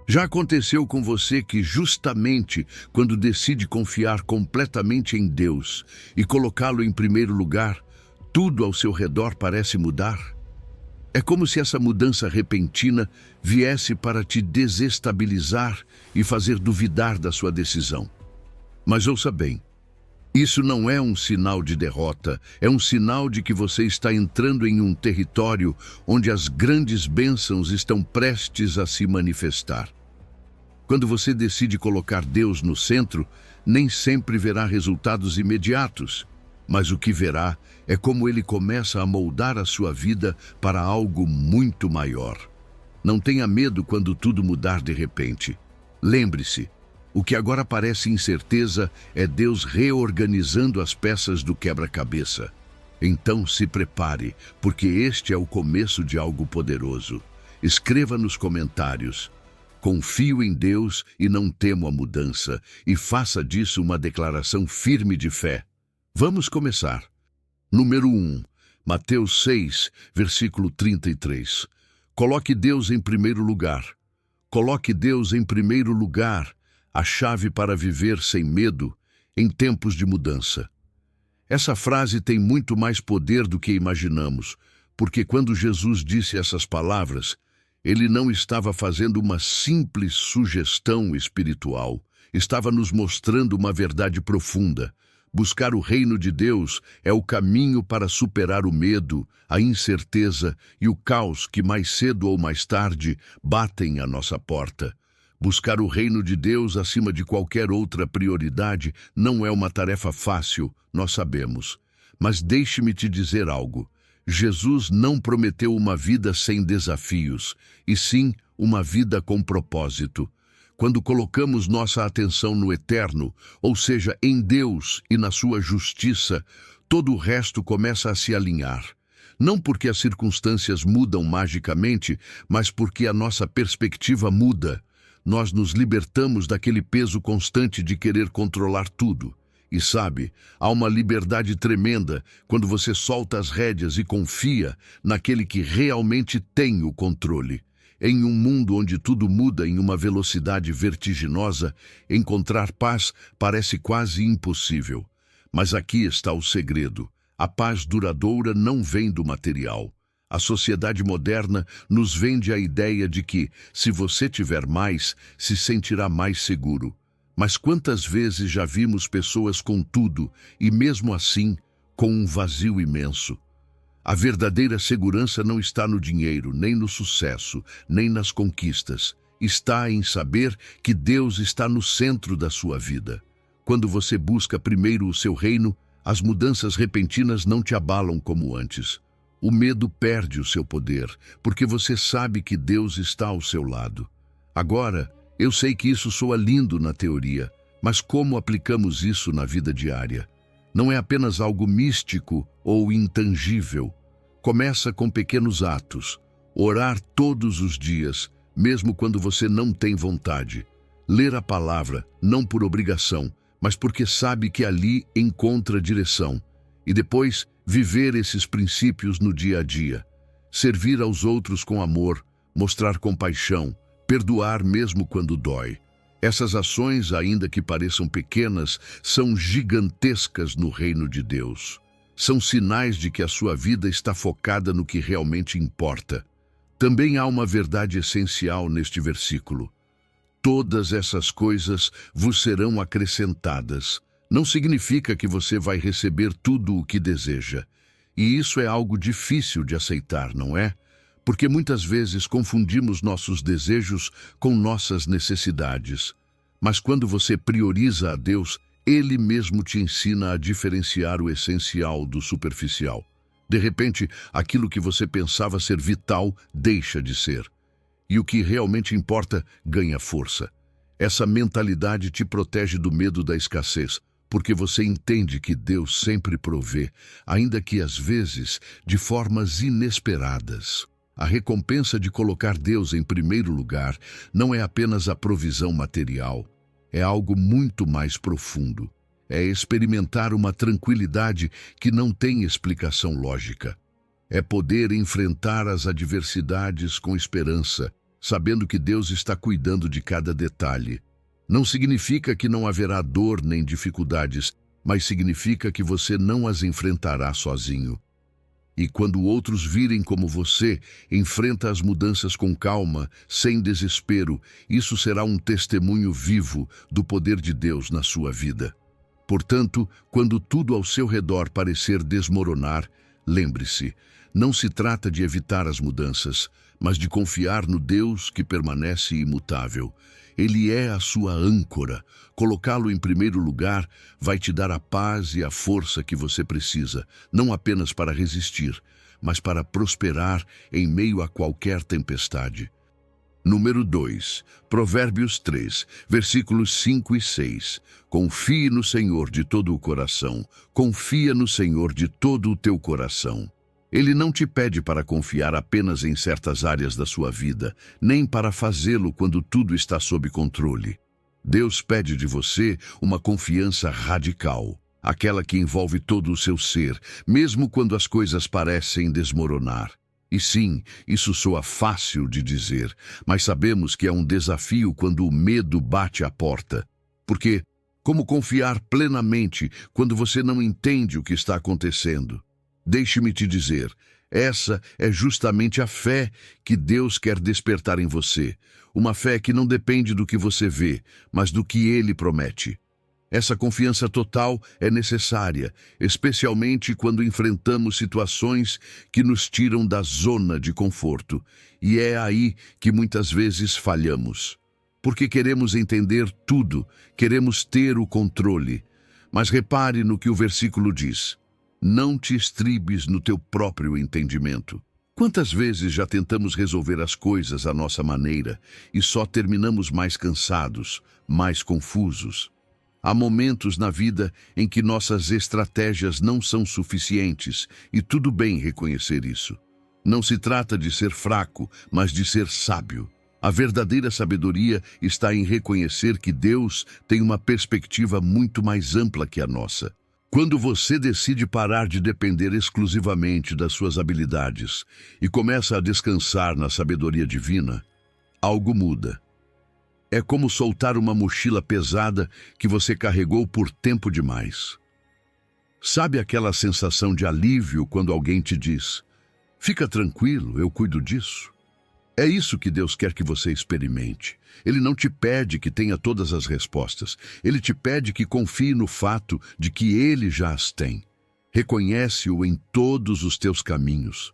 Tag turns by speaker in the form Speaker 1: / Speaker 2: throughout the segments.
Speaker 1: Já aconteceu com você que justamente quando decide confiar completamente em Deus e colocá-lo em primeiro lugar, tudo ao seu redor parece mudar? É como se essa mudança repentina viesse para te desestabilizar e fazer duvidar da sua decisão. Mas ouça bem, isso não é um sinal de derrota, é um sinal de que você está entrando em um território onde as grandes bênçãos estão prestes a se manifestar. Quando você decide colocar Deus no centro, nem sempre verá resultados imediatos, mas o que verá é como Ele começa a moldar a sua vida para algo muito maior. Não tenha medo quando tudo mudar de repente. Lembre-se, o que agora parece incerteza é Deus reorganizando as peças do quebra-cabeça. Então se prepare, porque este é o começo de algo poderoso. Escreva nos comentários: confio em Deus e não temo a mudança, e faça disso uma declaração firme de fé. Vamos começar. Número 1, Mateus 6, versículo 33. Coloque Deus em primeiro lugar. Coloque Deus em primeiro lugar, a chave para viver sem medo em tempos de mudança. Essa frase tem muito mais poder do que imaginamos, porque quando Jesus disse essas palavras, Ele não estava fazendo uma simples sugestão espiritual, estava nos mostrando uma verdade profunda. Buscar o reino de Deus é o caminho para superar o medo, a incerteza e o caos que mais cedo ou mais tarde batem à nossa porta. Buscar o reino de Deus acima de qualquer outra prioridade não é uma tarefa fácil, nós sabemos. Mas deixe-me te dizer algo. Jesus não prometeu uma vida sem desafios, e sim uma vida com propósito. Quando colocamos nossa atenção no eterno, ou seja, em Deus e na sua justiça, todo o resto começa a se alinhar. Não porque as circunstâncias mudam magicamente, mas porque a nossa perspectiva muda. Nós nos libertamos daquele peso constante de querer controlar tudo. E sabe, há uma liberdade tremenda quando você solta as rédeas e confia naquele que realmente tem o controle. Em um mundo onde tudo muda em uma velocidade vertiginosa, encontrar paz parece quase impossível. Mas aqui está o segredo. A paz duradoura não vem do material. A sociedade moderna nos vende a ideia de que, se você tiver mais, se sentirá mais seguro. Mas quantas vezes já vimos pessoas com tudo e, mesmo assim, com um vazio imenso? A verdadeira segurança não está no dinheiro, nem no sucesso, nem nas conquistas. Está em saber que Deus está no centro da sua vida. Quando você busca primeiro o seu reino, as mudanças repentinas não te abalam como antes. O medo perde o seu poder, porque você sabe que Deus está ao seu lado. Agora, eu sei que isso soa lindo na teoria, mas como aplicamos isso na vida diária? Não é apenas algo místico ou intangível. Começa com pequenos atos. Orar todos os dias, mesmo quando você não tem vontade. Ler a palavra, não por obrigação, mas porque sabe que ali encontra direção. E depois, viver esses princípios no dia a dia. Servir aos outros com amor, mostrar compaixão, perdoar mesmo quando dói. Essas ações, ainda que pareçam pequenas, são gigantescas no reino de Deus. São sinais de que a sua vida está focada no que realmente importa. Também há uma verdade essencial neste versículo. Todas essas coisas vos serão acrescentadas. Não significa que você vai receber tudo o que deseja. E isso é algo difícil de aceitar, não é? Porque muitas vezes confundimos nossos desejos com nossas necessidades. Mas quando você prioriza a Deus, Ele mesmo te ensina a diferenciar o essencial do superficial. De repente, aquilo que você pensava ser vital deixa de ser. E o que realmente importa ganha força. Essa mentalidade te protege do medo da escassez, porque você entende que Deus sempre provê, ainda que às vezes de formas inesperadas. A recompensa de colocar Deus em primeiro lugar não é apenas a provisão material, é algo muito mais profundo. É experimentar uma tranquilidade que não tem explicação lógica. É poder enfrentar as adversidades com esperança, sabendo que Deus está cuidando de cada detalhe. Não significa que não haverá dor nem dificuldades, mas significa que você não as enfrentará sozinho. E quando outros virem como você enfrenta as mudanças com calma, sem desespero, isso será um testemunho vivo do poder de Deus na sua vida. Portanto, quando tudo ao seu redor parecer desmoronar, lembre-se, não se trata de evitar as mudanças, mas de confiar no Deus que permanece imutável. Ele é a sua âncora. Colocá-lo em primeiro lugar vai te dar a paz e a força que você precisa, não apenas para resistir, mas para prosperar em meio a qualquer tempestade. Número 2, Provérbios 3, versículos 5 e 6. Confie no Senhor de todo o coração. Confia no Senhor de todo o teu coração. Ele não te pede para confiar apenas em certas áreas da sua vida, nem para fazê-lo quando tudo está sob controle. Deus pede de você uma confiança radical, aquela que envolve todo o seu ser, mesmo quando as coisas parecem desmoronar. E sim, isso soa fácil de dizer, mas sabemos que é um desafio quando o medo bate à porta. Porque, como confiar plenamente quando você não entende o que está acontecendo? Deixe-me te dizer, essa é justamente a fé que Deus quer despertar em você. Uma fé que não depende do que você vê, mas do que Ele promete. Essa confiança total é necessária, especialmente quando enfrentamos situações que nos tiram da zona de conforto. E é aí que muitas vezes falhamos. Porque queremos entender tudo, queremos ter o controle. Mas repare no que o versículo diz. Não te estribes no teu próprio entendimento. Quantas vezes já tentamos resolver as coisas à nossa maneira e só terminamos mais cansados, mais confusos? Há momentos na vida em que nossas estratégias não são suficientes e tudo bem reconhecer isso. Não se trata de ser fraco, mas de ser sábio. A verdadeira sabedoria está em reconhecer que Deus tem uma perspectiva muito mais ampla que a nossa. Quando você decide parar de depender exclusivamente das suas habilidades e começa a descansar na sabedoria divina, algo muda. É como soltar uma mochila pesada que você carregou por tempo demais. Sabe aquela sensação de alívio quando alguém te diz: "Fica tranquilo, eu cuido disso"? É isso que Deus quer que você experimente. Ele não te pede que tenha todas as respostas. Ele te pede que confie no fato de que Ele já as tem. Reconhece-o em todos os teus caminhos.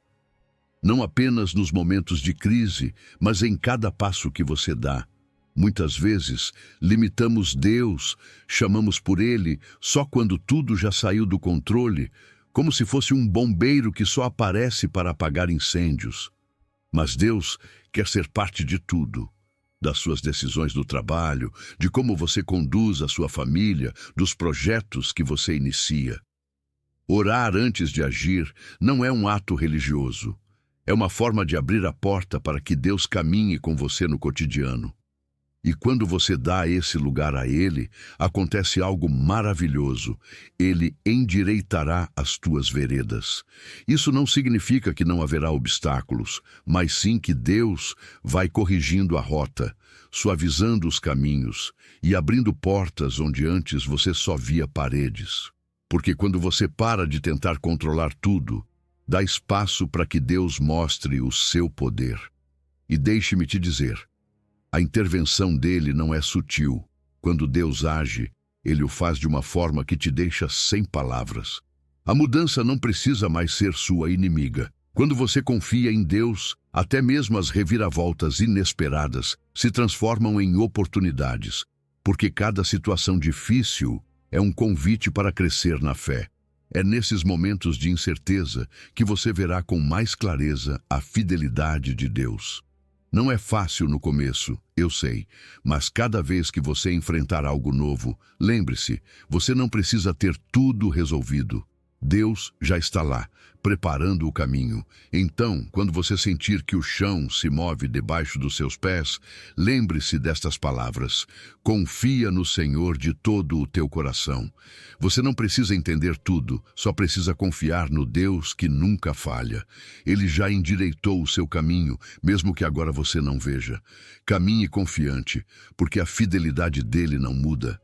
Speaker 1: Não apenas nos momentos de crise, mas em cada passo que você dá. Muitas vezes, limitamos Deus, chamamos por Ele só quando tudo já saiu do controle, como se fosse um bombeiro que só aparece para apagar incêndios. Mas Deus quer ser parte de tudo, das suas decisões do trabalho, de como você conduz a sua família, dos projetos que você inicia. Orar antes de agir não é um ato religioso. É uma forma de abrir a porta para que Deus caminhe com você no cotidiano. E quando você dá esse lugar a Ele, acontece algo maravilhoso. Ele endireitará as tuas veredas. Isso não significa que não haverá obstáculos, mas sim que Deus vai corrigindo a rota, suavizando os caminhos e abrindo portas onde antes você só via paredes. Porque quando você para de tentar controlar tudo, dá espaço para que Deus mostre o seu poder. E deixe-me te dizer, a intervenção dele não é sutil. Quando Deus age, ele o faz de uma forma que te deixa sem palavras. A mudança não precisa mais ser sua inimiga. Quando você confia em Deus, até mesmo as reviravoltas inesperadas se transformam em oportunidades, porque cada situação difícil é um convite para crescer na fé. É nesses momentos de incerteza que você verá com mais clareza a fidelidade de Deus. Não é fácil no começo, eu sei, mas cada vez que você enfrentar algo novo, lembre-se, você não precisa ter tudo resolvido. Deus já está lá, preparando o caminho. Então, quando você sentir que o chão se move debaixo dos seus pés, lembre-se destas palavras: confia no Senhor de todo o teu coração. Você não precisa entender tudo, só precisa confiar no Deus que nunca falha. Ele já endireitou o seu caminho, mesmo que agora você não veja. Caminhe confiante, porque a fidelidade dele não muda.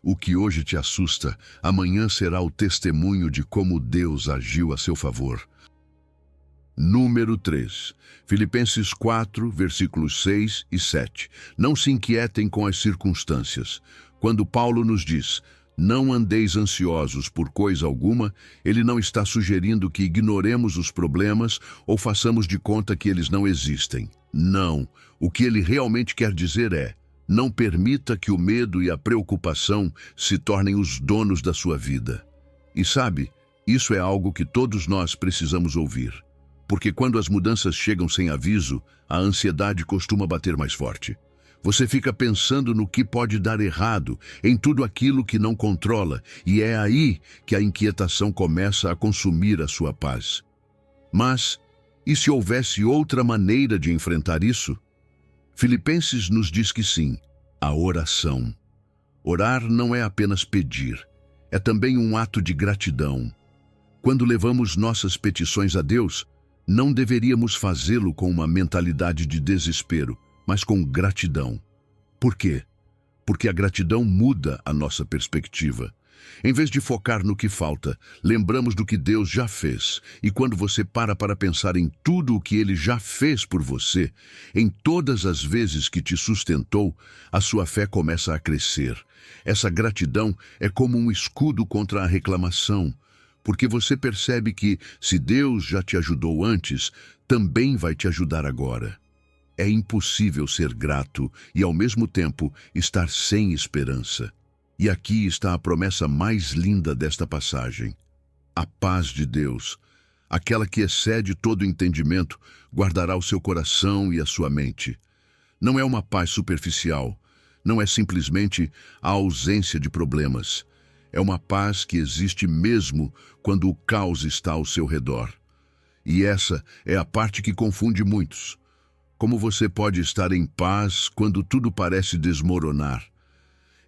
Speaker 1: O que hoje te assusta, amanhã será o testemunho de como Deus agiu a seu favor. Número 3. Filipenses 4, versículos 6 e 7. Não se inquietem com as circunstâncias. Quando Paulo nos diz: não andeis ansiosos por coisa alguma, ele não está sugerindo que ignoremos os problemas ou façamos de conta que eles não existem. Não. O que ele realmente quer dizer é: não permita que o medo e a preocupação se tornem os donos da sua vida. E sabe, isso é algo que todos nós precisamos ouvir. Porque quando as mudanças chegam sem aviso, a ansiedade costuma bater mais forte. Você fica pensando no que pode dar errado, em tudo aquilo que não controla, e é aí que a inquietação começa a consumir a sua paz. Mas, e se houvesse outra maneira de enfrentar isso? Filipenses nos diz que sim, a oração. Orar não é apenas pedir, é também um ato de gratidão. Quando levamos nossas petições a Deus, não deveríamos fazê-lo com uma mentalidade de desespero, mas com gratidão. Por quê? Porque a gratidão muda a nossa perspectiva. Em vez de focar no que falta, lembramos do que Deus já fez. E quando você para pensar em tudo o que Ele já fez por você, em todas as vezes que te sustentou, a sua fé começa a crescer. Essa gratidão é como um escudo contra a reclamação, porque você percebe que, se Deus já te ajudou antes, também vai te ajudar agora. É impossível ser grato e, ao mesmo tempo, estar sem esperança. E aqui está a promessa mais linda desta passagem. A paz de Deus, aquela que excede todo entendimento, guardará o seu coração e a sua mente. Não é uma paz superficial, não é simplesmente a ausência de problemas. É uma paz que existe mesmo quando o caos está ao seu redor. E essa é a parte que confunde muitos. Como você pode estar em paz quando tudo parece desmoronar?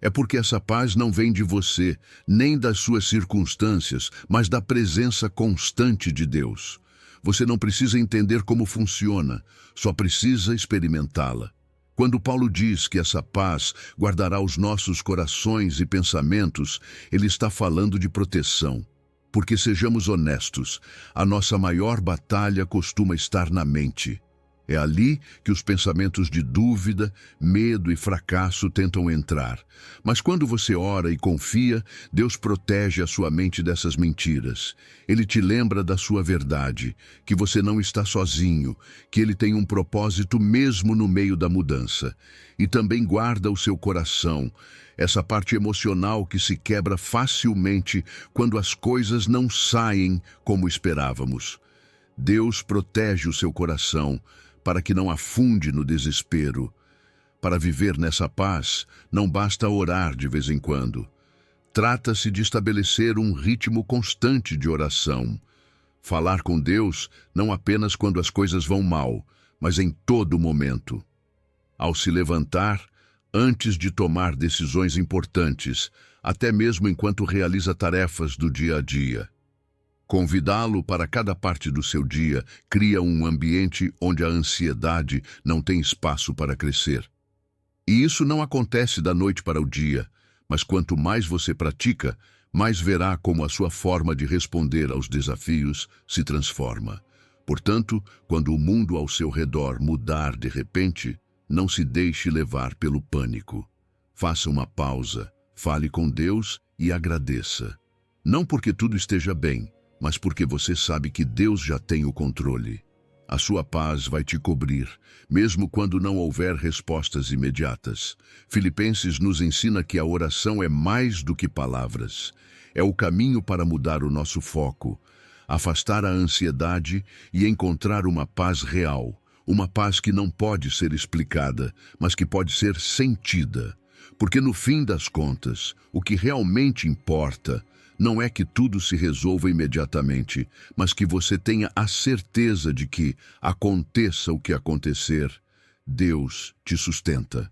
Speaker 1: É porque essa paz não vem de você, nem das suas circunstâncias, mas da presença constante de Deus. Você não precisa entender como funciona, só precisa experimentá-la. Quando Paulo diz que essa paz guardará os nossos corações e pensamentos, ele está falando de proteção. Porque, sejamos honestos, a nossa maior batalha costuma estar na mente. É ali que os pensamentos de dúvida, medo e fracasso tentam entrar. Mas quando você ora e confia, Deus protege a sua mente dessas mentiras. Ele te lembra da sua verdade, que você não está sozinho, que Ele tem um propósito mesmo no meio da mudança. E também guarda o seu coração, essa parte emocional que se quebra facilmente quando as coisas não saem como esperávamos. Deus protege o seu coração, para que não afunde no desespero. Para viver nessa paz, não basta orar de vez em quando. Trata-se de estabelecer um ritmo constante de oração. Falar com Deus não apenas quando as coisas vão mal, mas em todo momento. Ao se levantar, antes de tomar decisões importantes, até mesmo enquanto realiza tarefas do dia a dia. Convidá-lo para cada parte do seu dia cria um ambiente onde a ansiedade não tem espaço para crescer. E isso não acontece da noite para o dia, mas quanto mais você pratica, mais verá como a sua forma de responder aos desafios se transforma. Portanto, quando o mundo ao seu redor mudar de repente, não se deixe levar pelo pânico. Faça uma pausa, fale com Deus e agradeça. Não porque tudo esteja bem, mas porque você sabe que Deus já tem o controle. A sua paz vai te cobrir, mesmo quando não houver respostas imediatas. Filipenses nos ensina que a oração é mais do que palavras. É o caminho para mudar o nosso foco, afastar a ansiedade e encontrar uma paz real. Uma paz que não pode ser explicada, mas que pode ser sentida. Porque no fim das contas, o que realmente importa não é que tudo se resolva imediatamente, mas que você tenha a certeza de que, aconteça o que acontecer, Deus te sustenta.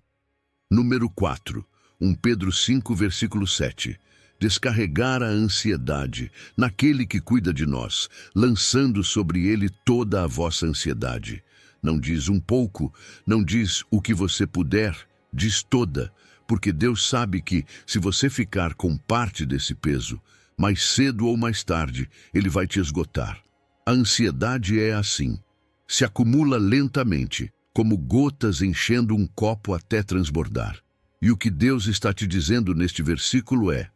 Speaker 1: Número 4. 1 Pedro 5, versículo 7. Descarregar a ansiedade naquele que cuida de nós, lançando sobre ele toda a vossa ansiedade. Não diz um pouco, não diz o que você puder, diz toda, porque Deus sabe que, se você ficar com parte desse peso, mais cedo ou mais tarde, ele vai te esgotar. A ansiedade é assim. Se acumula lentamente, como gotas enchendo um copo até transbordar. E o que Deus está te dizendo neste versículo é: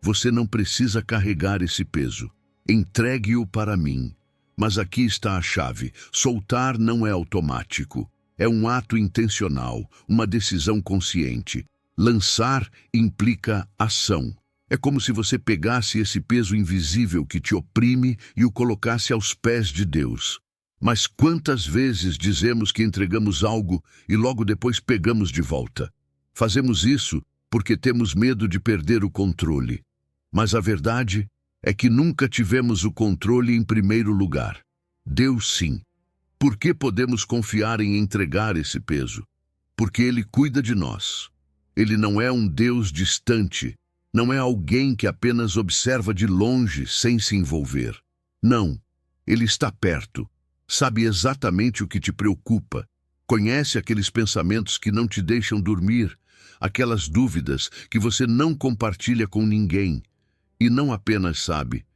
Speaker 1: você não precisa carregar esse peso. Entregue-o para mim. Mas aqui está a chave. Soltar não é automático. É um ato intencional, uma decisão consciente. Lançar implica ação. É como se você pegasse esse peso invisível que te oprime e o colocasse aos pés de Deus. Mas quantas vezes dizemos que entregamos algo e logo depois pegamos de volta? Fazemos isso porque temos medo de perder o controle. Mas a verdade é que nunca tivemos o controle em primeiro lugar. Deus sim. Por que podemos confiar em entregar esse peso? Porque Ele cuida de nós. Ele não é um Deus distante, não é alguém que apenas observa de longe sem se envolver. Não, Ele está perto, sabe exatamente o que te preocupa, conhece aqueles pensamentos que não te deixam dormir, aquelas dúvidas que você não compartilha com ninguém. E não apenas sabe,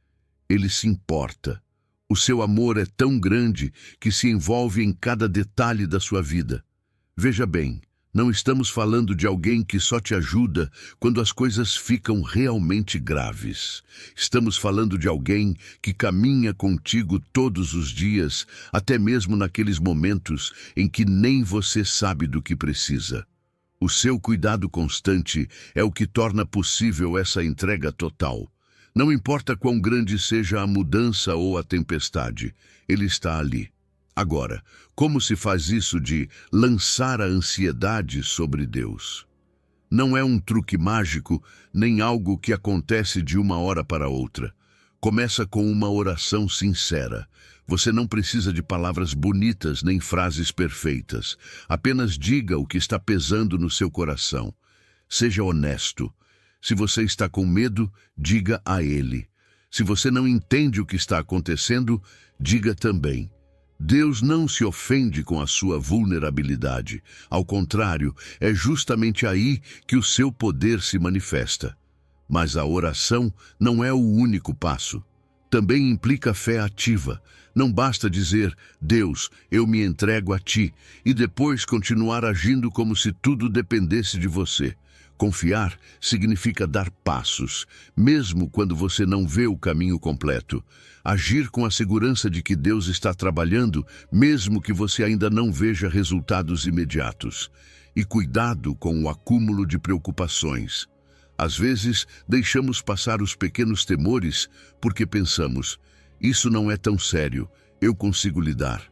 Speaker 1: Ele se importa. O seu amor é tão grande que se envolve em cada detalhe da sua vida. Veja bem, não estamos falando de alguém que só te ajuda quando as coisas ficam realmente graves. Estamos falando de alguém que caminha contigo todos os dias, até mesmo naqueles momentos em que nem você sabe do que precisa. O seu cuidado constante é o que torna possível essa entrega total. Não importa quão grande seja a mudança ou a tempestade, Ele está ali. Agora, como se faz isso de lançar a ansiedade sobre Deus? Não é um truque mágico, nem algo que acontece de uma hora para outra. Começa com uma oração sincera. Você não precisa de palavras bonitas nem frases perfeitas. Apenas diga o que está pesando no seu coração. Seja honesto. Se você está com medo, diga a Ele. Se você não entende o que está acontecendo, diga também. Deus não se ofende com a sua vulnerabilidade. Ao contrário, é justamente aí que o seu poder se manifesta. Mas a oração não é o único passo. Também implica fé ativa. Não basta dizer, Deus, eu me entrego a Ti, e depois continuar agindo como se tudo dependesse de você. Confiar significa dar passos, mesmo quando você não vê o caminho completo. Agir com a segurança de que Deus está trabalhando, mesmo que você ainda não veja resultados imediatos. E cuidado com o acúmulo de preocupações. Às vezes, deixamos passar os pequenos temores porque pensamos, isso não é tão sério, eu consigo lidar.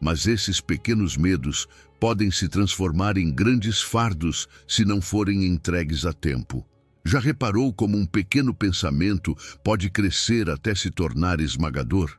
Speaker 1: Mas esses pequenos medos podem se transformar em grandes fardos se não forem entregues a tempo. Já reparou como um pequeno pensamento pode crescer até se tornar esmagador?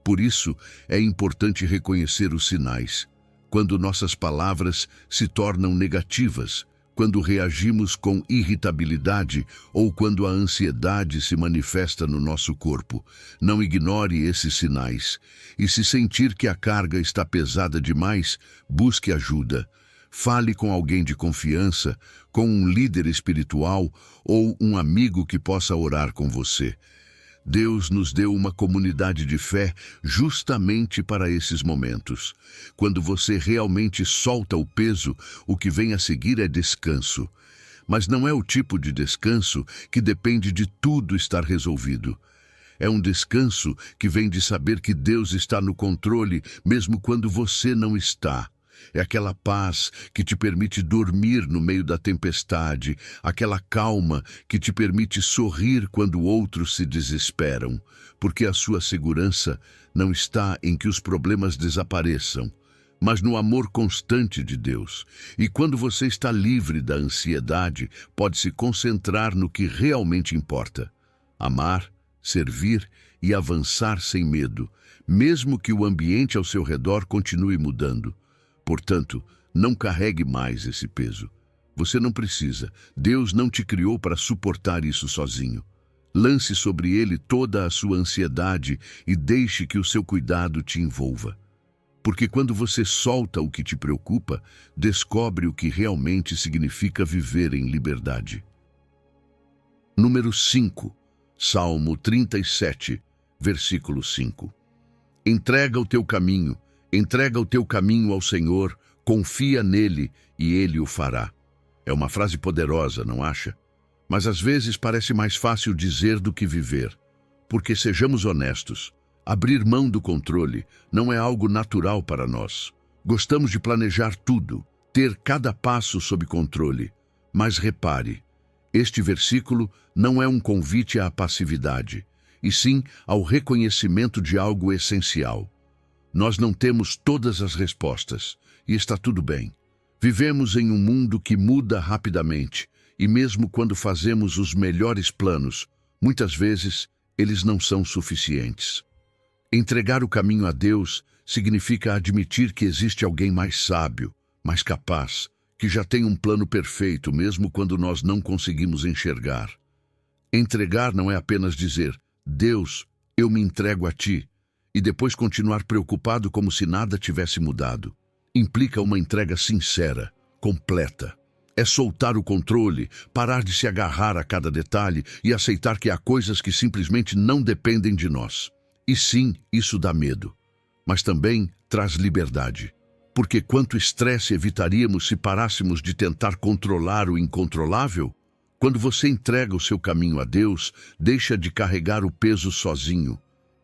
Speaker 1: Por isso, é importante reconhecer os sinais. Quando nossas palavras se tornam negativas, quando reagimos com irritabilidade ou quando a ansiedade se manifesta no nosso corpo. Não ignore esses sinais. E se sentir que a carga está pesada demais, busque ajuda. Fale com alguém de confiança, com um líder espiritual ou um amigo que possa orar com você. Deus nos deu uma comunidade de fé justamente para esses momentos. Quando você realmente solta o peso, o que vem a seguir é descanso. Mas não é o tipo de descanso que depende de tudo estar resolvido. É um descanso que vem de saber que Deus está no controle, mesmo quando você não está. É aquela paz que te permite dormir no meio da tempestade, aquela calma que te permite sorrir quando outros se desesperam, porque a sua segurança não está em que os problemas desapareçam, mas no amor constante de Deus. E quando você está livre da ansiedade, pode se concentrar no que realmente importa. amar, servir e avançar sem medo, mesmo que o ambiente ao seu redor continue mudando. Portanto, não carregue mais esse peso. Você não precisa. Deus não te criou para suportar isso sozinho. Lance sobre ele toda a sua ansiedade e deixe que o seu cuidado te envolva. Porque quando você solta o que te preocupa, descobre o que realmente significa viver em liberdade. Número 5. Salmo 37, versículo 5. Entrega o teu caminho ao Senhor, confia nele e ele o fará. É uma frase poderosa, não acha? Mas às vezes parece mais fácil dizer do que viver. Porque sejamos honestos, abrir mão do controle não é algo natural para nós. Gostamos de planejar tudo, ter cada passo sob controle. Mas repare, este versículo não é um convite à passividade, e sim ao reconhecimento de algo essencial. Nós não temos todas as respostas, e está tudo bem. Vivemos em um mundo que muda rapidamente, e mesmo quando fazemos os melhores planos, muitas vezes eles não são suficientes. Entregar o caminho a Deus significa admitir que existe alguém mais sábio, mais capaz, que já tem um plano perfeito, mesmo quando nós não conseguimos enxergar. Entregar não é apenas dizer, Deus, eu me entrego a ti, e depois continuar preocupado como se nada tivesse mudado. Implica uma entrega sincera, completa. É soltar o controle, parar de se agarrar a cada detalhe e aceitar que há coisas que simplesmente não dependem de nós. E sim, isso dá medo, mas também traz liberdade. Porque quanto estresse evitaríamos se parássemos de tentar controlar o incontrolável? Quando você entrega o seu caminho a Deus, deixa de carregar o peso sozinho.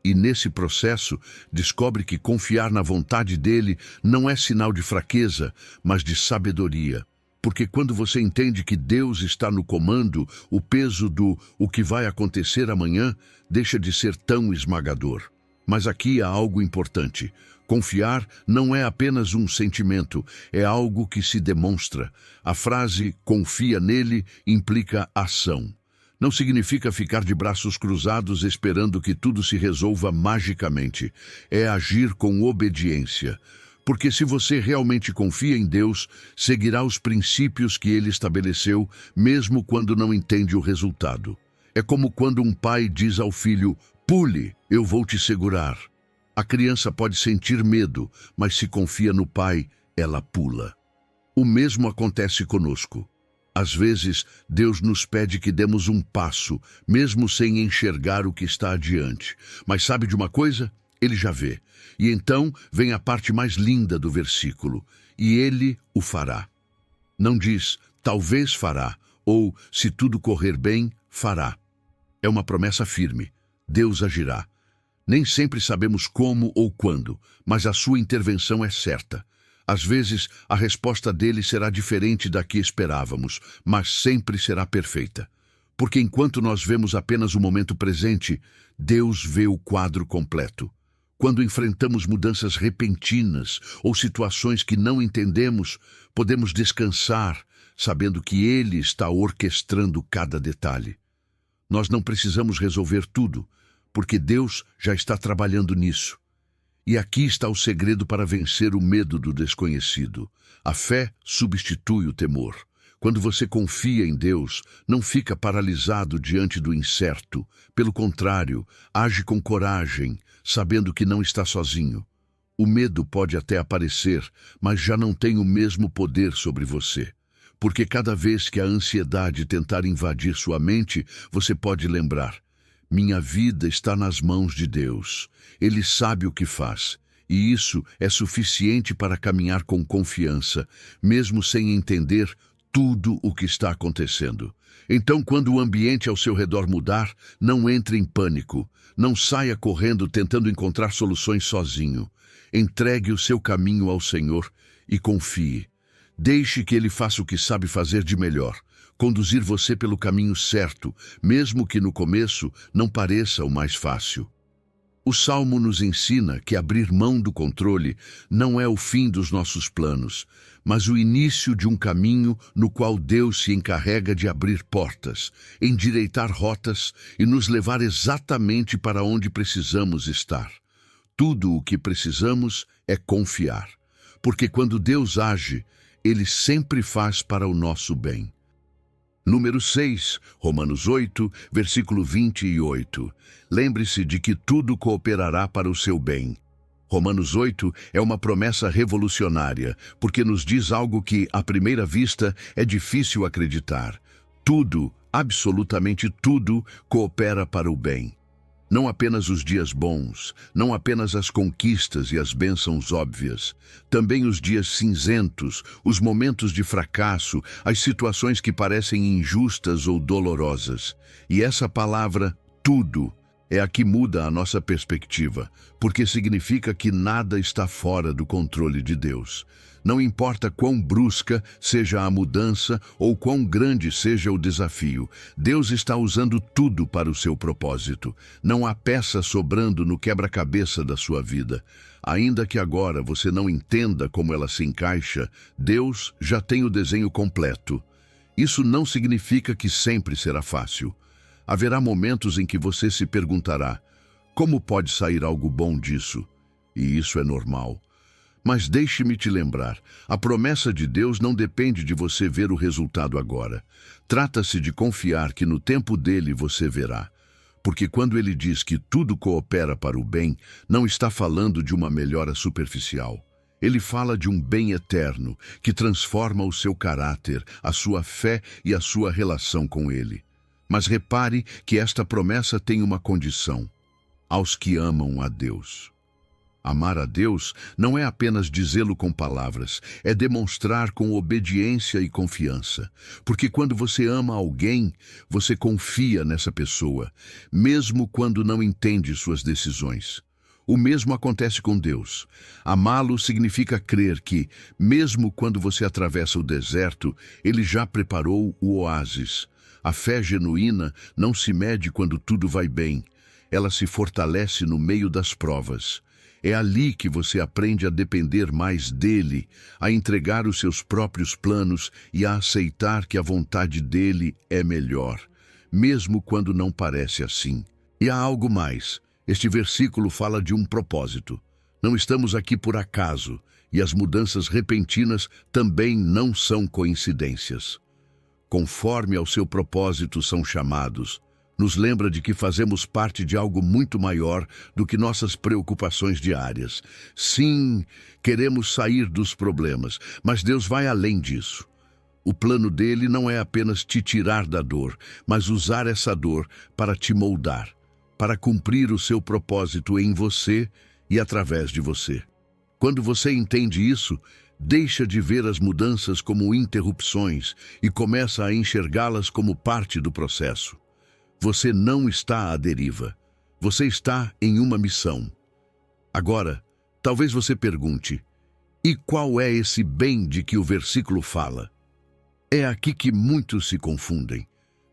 Speaker 1: E nesse processo, descobre que confiar na vontade dele não é sinal de fraqueza, mas de sabedoria. Porque quando você entende que Deus está no comando, o peso do o que vai acontecer amanhã deixa de ser tão esmagador. Mas aqui há algo importante. Confiar não é apenas um sentimento, é algo que se demonstra. A frase confia nele implica ação. Não significa ficar de braços cruzados esperando que tudo se resolva magicamente. É agir com obediência. Porque se você realmente confia em Deus, seguirá os princípios que ele estabeleceu, mesmo quando não entende o resultado. É como quando um pai diz ao filho, pule, eu vou te segurar. A criança pode sentir medo, mas se confia no pai, ela pula. O mesmo acontece conosco. Às vezes, Deus nos pede que demos um passo, mesmo sem enxergar o que está adiante. Mas sabe de uma coisa? Ele já vê. E então vem a parte mais linda do versículo. E ele o fará. Não diz, talvez fará, ou se tudo correr bem, fará. É uma promessa firme. Deus agirá. Nem sempre sabemos como ou quando, mas a sua intervenção é certa. Às vezes, a resposta dele será diferente da que esperávamos, mas sempre será perfeita. Porque enquanto nós vemos apenas o momento presente, Deus vê o quadro completo. Quando enfrentamos mudanças repentinas ou situações que não entendemos, podemos descansar, sabendo que Ele está orquestrando cada detalhe. Nós não precisamos resolver tudo, porque Deus já está trabalhando nisso. E aqui está o segredo para vencer o medo do desconhecido. A fé substitui o temor. Quando você confia em Deus, não fica paralisado diante do incerto. Pelo contrário, age com coragem, sabendo que não está sozinho. O medo pode até aparecer, mas já não tem o mesmo poder sobre você. Porque cada vez que a ansiedade tentar invadir sua mente, você pode lembrar: minha vida está nas mãos de Deus. Ele sabe o que faz. E isso é suficiente para caminhar com confiança, mesmo sem entender tudo o que está acontecendo. Então, quando o ambiente ao seu redor mudar, não entre em pânico. Não saia correndo tentando encontrar soluções sozinho. Entregue o seu caminho ao Senhor e confie. Deixe que Ele faça o que sabe fazer de melhor. Conduzir você pelo caminho certo, mesmo que no começo não pareça o mais fácil. O Salmo nos ensina que abrir mão do controle não é o fim dos nossos planos, mas o início de um caminho no qual Deus se encarrega de abrir portas, endireitar rotas e nos levar exatamente para onde precisamos estar. Tudo o que precisamos é confiar, porque quando Deus age, Ele sempre faz para o nosso bem. Número 6, Romanos 8, versículo 28. Lembre-se de que tudo cooperará para o seu bem. Romanos 8 é uma promessa revolucionária, porque nos diz algo que, à primeira vista, é difícil acreditar. Tudo, absolutamente tudo, coopera para o bem. Não apenas os dias bons, não apenas as conquistas e as bênçãos óbvias, também os dias cinzentos, os momentos de fracasso, as situações que parecem injustas ou dolorosas. E essa palavra, tudo, é a que muda a nossa perspectiva, porque significa que nada está fora do controle de Deus. Não importa quão brusca seja a mudança ou quão grande seja o desafio, Deus está usando tudo para o seu propósito. Não há peça sobrando no quebra-cabeça da sua vida. Ainda que agora você não entenda como ela se encaixa, Deus já tem o desenho completo. Isso não significa que sempre será fácil. Haverá momentos em que você se perguntará: como pode sair algo bom disso? E isso é normal. Mas deixe-me te lembrar, a promessa de Deus não depende de você ver o resultado agora. Trata-se de confiar que no tempo dele você verá. Porque quando ele diz que tudo coopera para o bem, não está falando de uma melhora superficial. Ele fala de um bem eterno, que transforma o seu caráter, a sua fé e a sua relação com ele. Mas repare que esta promessa tem uma condição: aos que amam a Deus. Amar a Deus não é apenas dizê-lo com palavras, é demonstrar com obediência e confiança. Porque quando você ama alguém, você confia nessa pessoa, mesmo quando não entende suas decisões. O mesmo acontece com Deus. Amá-lo significa crer que, mesmo quando você atravessa o deserto, Ele já preparou o oásis. A fé genuína não se mede quando tudo vai bem. Ela se fortalece no meio das provas. É ali que você aprende a depender mais dele, a entregar os seus próprios planos e a aceitar que a vontade dele é melhor, mesmo quando não parece assim. E há algo mais. Este versículo fala de um propósito. Não estamos aqui por acaso, e as mudanças repentinas também não são coincidências. Conforme ao seu propósito são chamados, nos lembra de que fazemos parte de algo muito maior do que nossas preocupações diárias. Sim, queremos sair dos problemas, mas Deus vai além disso. O plano dele não é apenas te tirar da dor, mas usar essa dor para te moldar, para cumprir o seu propósito em você e através de você. Quando você entende isso, deixa de ver as mudanças como interrupções e começa a enxergá-las como parte do processo. Você não está à deriva. Você está em uma missão. Agora, talvez você pergunte: e qual é esse bem de que o versículo fala? É aqui que muitos se confundem,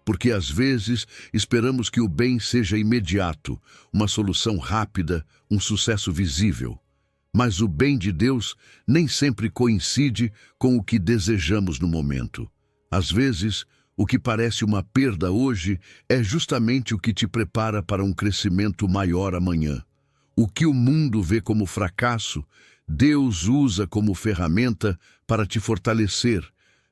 Speaker 1: porque às vezes esperamos que o bem seja imediato, uma solução rápida, um sucesso visível. Mas o bem de Deus nem sempre coincide com o que desejamos no momento. Às vezes, o que parece uma perda hoje é justamente o que te prepara para um crescimento maior amanhã. O que o mundo vê como fracasso, Deus usa como ferramenta para te fortalecer,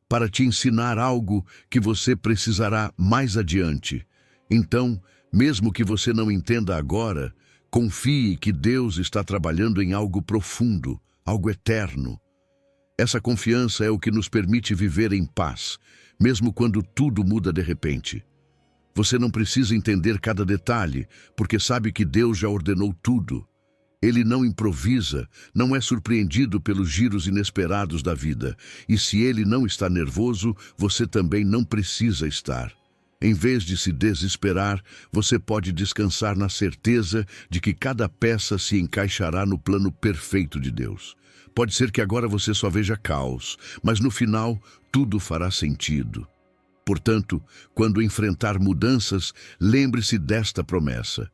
Speaker 1: para te ensinar algo que você precisará mais adiante. Então, mesmo que você não entenda agora, confie que Deus está trabalhando em algo profundo, algo eterno. Essa confiança é o que nos permite viver em paz, mesmo quando tudo muda de repente. Você não precisa entender cada detalhe, porque sabe que Deus já ordenou tudo. Ele não improvisa, não é surpreendido pelos giros inesperados da vida. E se ele não está nervoso, você também não precisa estar. Em vez de se desesperar, você pode descansar na certeza de que cada peça se encaixará no plano perfeito de Deus. Pode ser que agora você só veja caos, mas no final tudo fará sentido. Portanto, quando enfrentar mudanças, lembre-se desta promessa: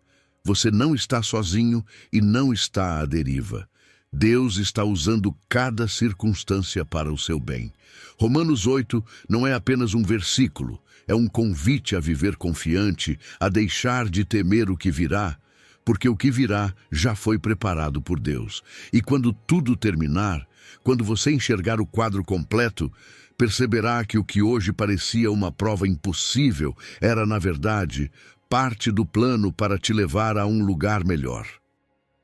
Speaker 1: Você não está sozinho e não está à deriva. Deus está usando cada circunstância para o seu bem. Romanos 8 não é apenas um versículo, é um convite a viver confiante, a deixar de temer o que virá, porque o que virá já foi preparado por Deus. E quando tudo terminar, quando você enxergar o quadro completo, perceberá que o que hoje parecia uma prova impossível era, na verdade, parte do plano para te levar a um lugar melhor.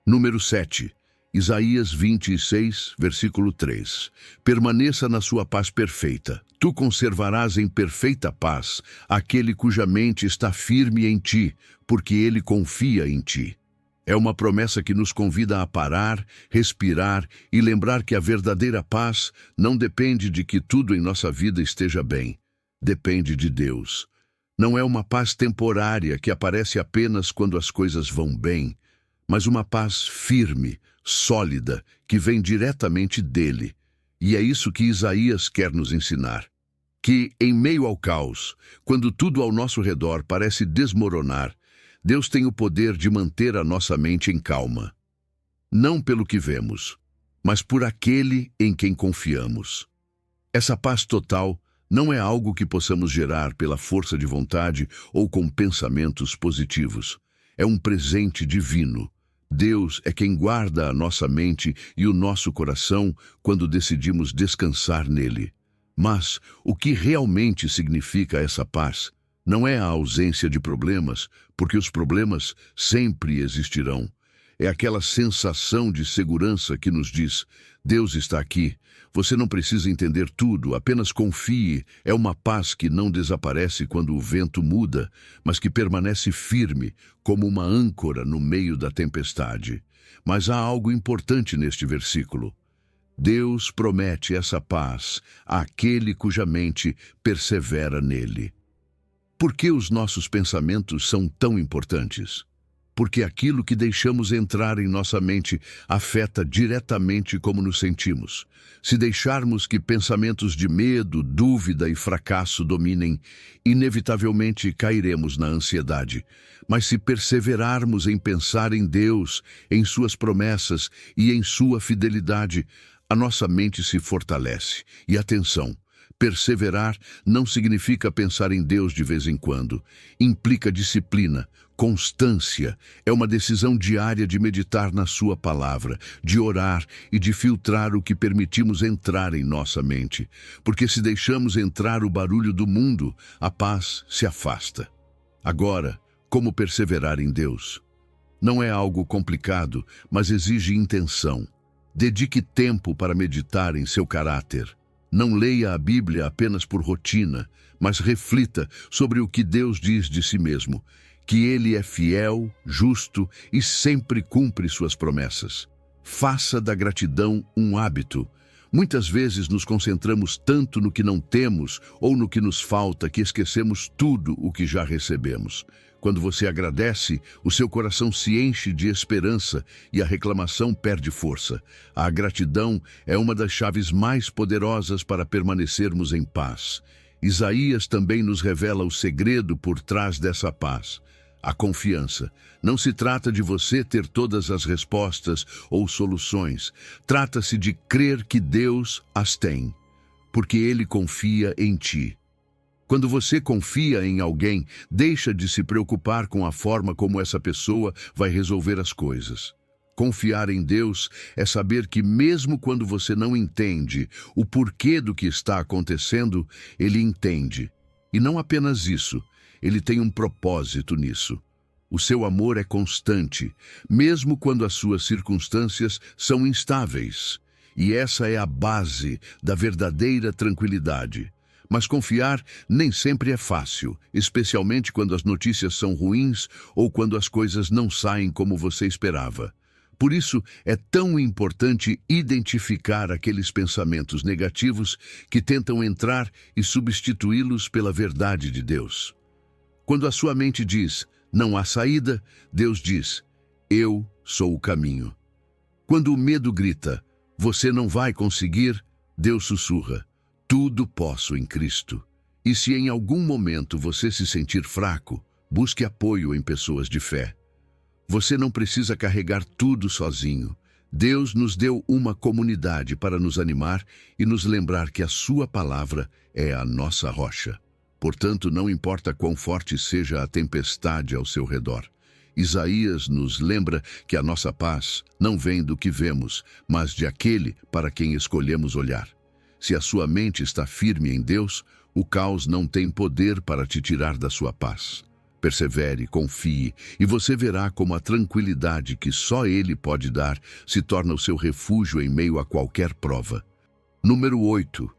Speaker 1: Número 7. Isaías 26, versículo 3. Permaneça na sua paz perfeita. Tu conservarás em perfeita paz aquele cuja mente está firme em ti, porque ele confia em ti. É uma promessa que nos convida a parar, respirar e lembrar que a verdadeira paz não depende de que tudo em nossa vida esteja bem. Depende de Deus. Não é uma paz temporária que aparece apenas quando as coisas vão bem, mas uma paz firme, sólida, que vem diretamente dele. E é isso que Isaías quer nos ensinar. Que, em meio ao caos, quando tudo ao nosso redor parece desmoronar, Deus tem o poder de manter a nossa mente em calma. Não pelo que vemos, mas por aquele em quem confiamos. Essa paz total não é algo que possamos gerar pela força de vontade ou com pensamentos positivos. É um presente divino. Deus é quem guarda a nossa mente e o nosso coração quando decidimos descansar nele. Mas o que realmente significa essa paz não é a ausência de problemas, porque os problemas sempre existirão. É aquela sensação de segurança que nos diz: Deus está aqui, você não precisa entender tudo, apenas confie. É uma paz que não desaparece quando o vento muda, mas que permanece firme, como uma âncora no meio da tempestade. Mas há algo importante neste versículo. Deus promete essa paz àquele cuja mente persevera nele. Por que os nossos pensamentos são tão importantes? Porque aquilo que deixamos entrar em nossa mente afeta diretamente como nos sentimos. Se deixarmos que pensamentos de medo, dúvida e fracasso dominem, inevitavelmente cairemos na ansiedade. Mas se perseverarmos em pensar em Deus, em suas promessas e em sua fidelidade, a nossa mente se fortalece. E atenção! Perseverar não significa pensar em Deus de vez em quando. Implica disciplina, constância. É uma decisão diária de meditar na sua palavra, de orar e de filtrar o que permitimos entrar em nossa mente. Porque se deixamos entrar o barulho do mundo, a paz se afasta. Agora, como perseverar em Deus? Não é algo complicado, mas exige intenção. Dedique tempo para meditar em seu caráter. Não leia a Bíblia apenas por rotina, mas reflita sobre o que Deus diz de si mesmo, que Ele é fiel, justo e sempre cumpre suas promessas. Faça da gratidão um hábito. Muitas vezes nos concentramos tanto no que não temos ou no que nos falta que esquecemos tudo o que já recebemos. Quando você agradece, o seu coração se enche de esperança e a reclamação perde força. A gratidão é uma das chaves mais poderosas para permanecermos em paz. Isaías também nos revela o segredo por trás dessa paz. A confiança. Não se trata de você ter todas as respostas ou soluções. Trata-se de crer que Deus as tem, porque Ele confia em ti. Quando você confia em alguém, deixa de se preocupar com a forma como essa pessoa vai resolver as coisas. Confiar em Deus é saber que mesmo quando você não entende o porquê do que está acontecendo, Ele entende. E não apenas isso, Ele tem um propósito nisso. O seu amor é constante, mesmo quando as suas circunstâncias são instáveis. E essa é a base da verdadeira tranquilidade. Mas confiar nem sempre é fácil, especialmente quando as notícias são ruins ou quando as coisas não saem como você esperava. Por isso, é tão importante identificar aqueles pensamentos negativos que tentam entrar e substituí-los pela verdade de Deus. Quando a sua mente diz, não há saída, Deus diz, eu sou o caminho. Quando o medo grita, você não vai conseguir, Deus sussurra, tudo posso em Cristo. E se em algum momento você se sentir fraco, busque apoio em pessoas de fé. Você não precisa carregar tudo sozinho. Deus nos deu uma comunidade para nos animar e nos lembrar que a sua palavra é a nossa rocha. Portanto, não importa quão forte seja a tempestade ao seu redor. Isaías nos lembra que a nossa paz não vem do que vemos, mas de aquele para quem escolhemos olhar. Se a sua mente está firme em Deus, o caos não tem poder para te tirar da sua paz. Persevere, confie, e você verá como a tranquilidade que só Ele pode dar se torna o seu refúgio em meio a qualquer prova. Número 8.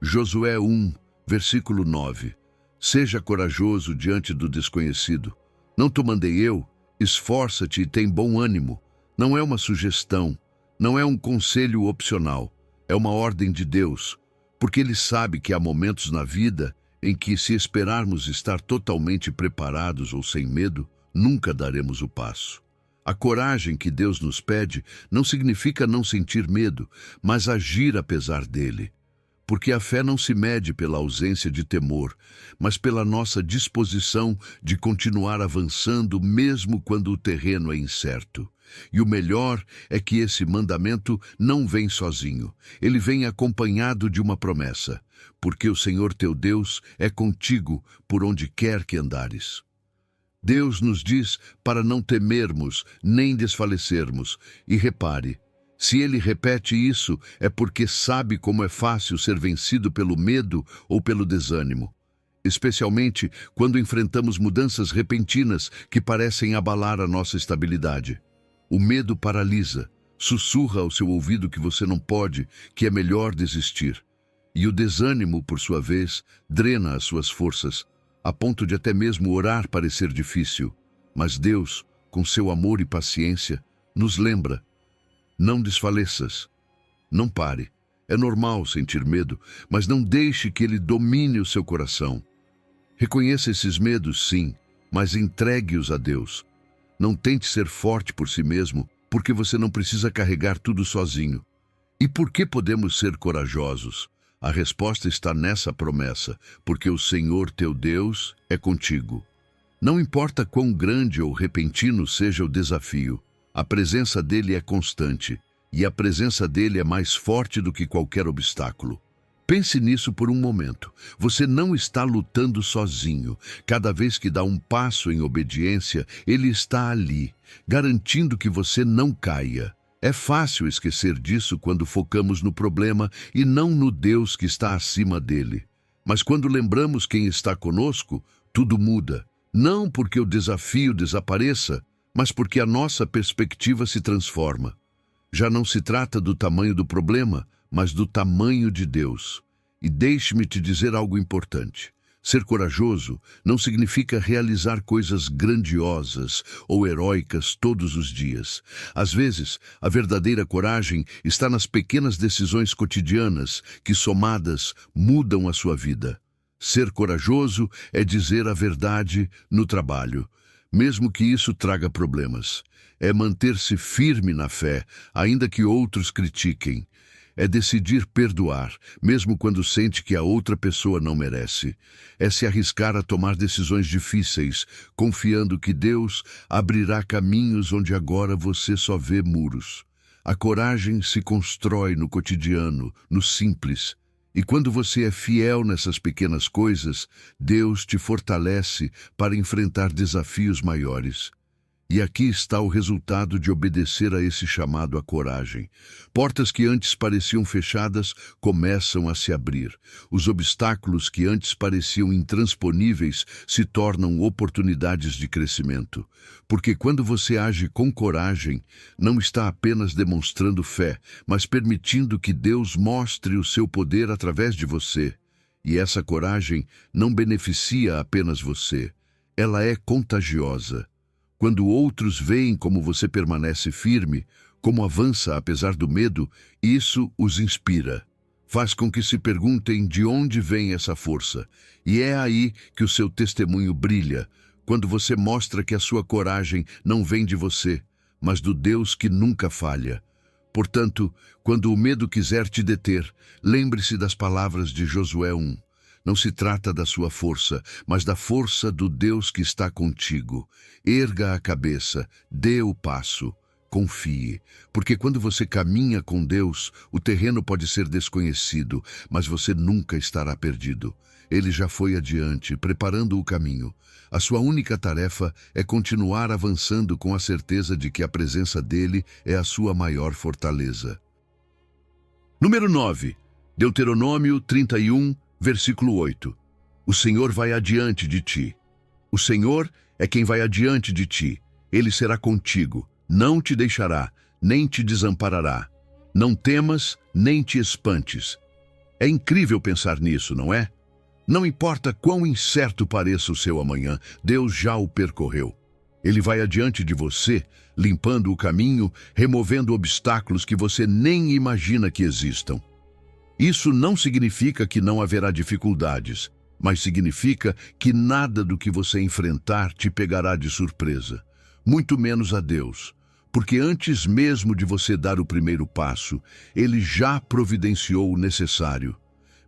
Speaker 1: Josué 1, versículo 9. Seja corajoso diante do desconhecido. Não te mandei eu? Esforça-te e tem bom ânimo. Não é uma sugestão, não é um conselho opcional, é uma ordem de Deus, porque Ele sabe que há momentos na vida em que, se esperarmos estar totalmente preparados ou sem medo, nunca daremos o passo. A coragem que Deus nos pede não significa não sentir medo, mas agir apesar dele. Porque a fé não se mede pela ausência de temor, mas pela nossa disposição de continuar avançando mesmo quando o terreno é incerto. E o melhor é que esse mandamento não vem sozinho, ele vem acompanhado de uma promessa, porque o Senhor teu Deus é contigo por onde quer que andares. Deus nos diz para não temermos nem desfalecermos, e repare, se ele repete isso, é porque sabe como é fácil ser vencido pelo medo ou pelo desânimo, especialmente quando enfrentamos mudanças repentinas que parecem abalar a nossa estabilidade. O medo paralisa, sussurra ao seu ouvido que você não pode, que é melhor desistir. E o desânimo, por sua vez, drena as suas forças, a ponto de até mesmo orar parecer difícil. Mas Deus, com seu amor e paciência, nos lembra: não desfaleças, não pare. É normal sentir medo, mas não deixe que ele domine o seu coração. Reconheça esses medos, sim, mas entregue-os a Deus. Não tente ser forte por si mesmo, porque você não precisa carregar tudo sozinho. E por que podemos ser corajosos? A resposta está nessa promessa, porque o Senhor teu Deus é contigo. Não importa quão grande ou repentino seja o desafio, a presença dele é constante, e a presença dele é mais forte do que qualquer obstáculo. Pense nisso por um momento. Você não está lutando sozinho. Cada vez que dá um passo em obediência, ele está ali, garantindo que você não caia. É fácil esquecer disso quando focamos no problema e não no Deus que está acima dele. Mas quando lembramos quem está conosco, tudo muda. Não porque o desafio desapareça, mas porque a nossa perspectiva se transforma. Já não se trata do tamanho do problema, mas do tamanho de Deus. E deixe-me te dizer algo importante. Ser corajoso não significa realizar coisas grandiosas ou heróicas todos os dias. Às vezes, a verdadeira coragem está nas pequenas decisões cotidianas que, somadas, mudam a sua vida. Ser corajoso é dizer a verdade no trabalho, mesmo que isso traga problemas. É manter-se firme na fé, ainda que outros critiquem. É decidir perdoar, mesmo quando sente que a outra pessoa não merece. É se arriscar a tomar decisões difíceis, confiando que Deus abrirá caminhos onde agora você só vê muros. A coragem se constrói no cotidiano, no simples. E quando você é fiel nessas pequenas coisas, Deus te fortalece para enfrentar desafios maiores. E aqui está o resultado de obedecer a esse chamado à coragem. Portas que antes pareciam fechadas começam a se abrir. Os obstáculos que antes pareciam intransponíveis se tornam oportunidades de crescimento. Porque quando você age com coragem, não está apenas demonstrando fé, mas permitindo que Deus mostre o seu poder através de você. E essa coragem não beneficia apenas você. Ela é contagiosa. Quando outros veem como você permanece firme, como avança apesar do medo, isso os inspira. Faz com que se perguntem de onde vem essa força. E é aí que o seu testemunho brilha, quando você mostra que a sua coragem não vem de você, mas do Deus que nunca falha. Portanto, quando o medo quiser te deter, lembre-se das palavras de Josué 1. Não se trata da sua força, mas da força do Deus que está contigo. Erga a cabeça, dê o passo, confie, porque quando você caminha com Deus, o terreno pode ser desconhecido, mas você nunca estará perdido. Ele já foi adiante, preparando o caminho. A sua única tarefa é continuar avançando com a certeza de que a presença dele é a sua maior fortaleza. Número 9. Deuteronômio 31, versículo 8. O Senhor vai adiante de ti. O Senhor é quem vai adiante de ti. Ele será contigo. Não te deixará, nem te desamparará. Não temas, nem te espantes. É incrível pensar nisso, não é? Não importa quão incerto pareça o seu amanhã, Deus já o percorreu. Ele vai adiante de você, limpando o caminho, removendo obstáculos que você nem imagina que existam. Isso não significa que não haverá dificuldades, mas significa que nada do que você enfrentar te pegará de surpresa, muito menos a Deus, porque antes mesmo de você dar o primeiro passo, Ele já providenciou o necessário.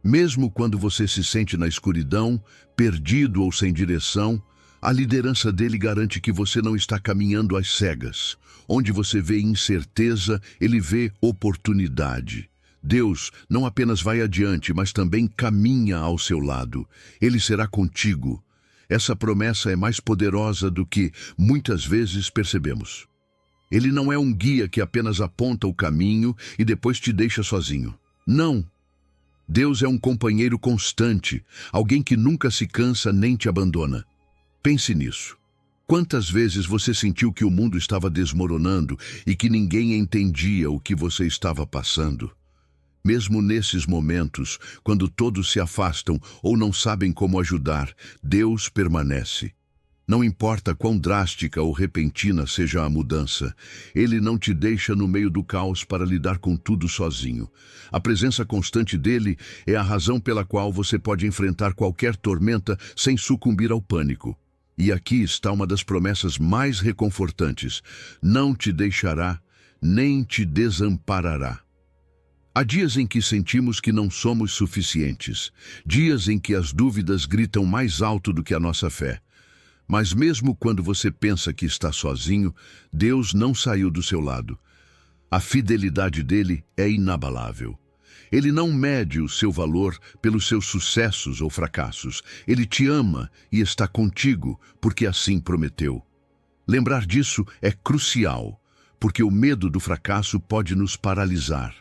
Speaker 1: Mesmo quando você se sente na escuridão, perdido ou sem direção, a liderança dele garante que você não está caminhando às cegas. Onde você vê incerteza, ele vê oportunidade. Deus não apenas vai adiante, mas também caminha ao seu lado. Ele será contigo. Essa promessa é mais poderosa do que muitas vezes percebemos. Ele não é um guia que apenas aponta o caminho e depois te deixa sozinho. Não. Deus é um companheiro constante, alguém que nunca se cansa nem te abandona. Pense nisso. Quantas vezes você sentiu que o mundo estava desmoronando e que ninguém entendia o que você estava passando? Mesmo nesses momentos, quando todos se afastam ou não sabem como ajudar, Deus permanece. Não importa quão drástica ou repentina seja a mudança, Ele não te deixa no meio do caos para lidar com tudo sozinho. A presença constante dele é a razão pela qual você pode enfrentar qualquer tormenta sem sucumbir ao pânico. E aqui está uma das promessas mais reconfortantes: não te deixará, nem te desamparará. Há dias em que sentimos que não somos suficientes, dias em que as dúvidas gritam mais alto do que a nossa fé. Mas mesmo quando você pensa que está sozinho, Deus não saiu do seu lado. A fidelidade dele é inabalável. Ele não mede o seu valor pelos seus sucessos ou fracassos. Ele te ama e está contigo, porque assim prometeu. Lembrar disso é crucial, porque o medo do fracasso pode nos paralisar.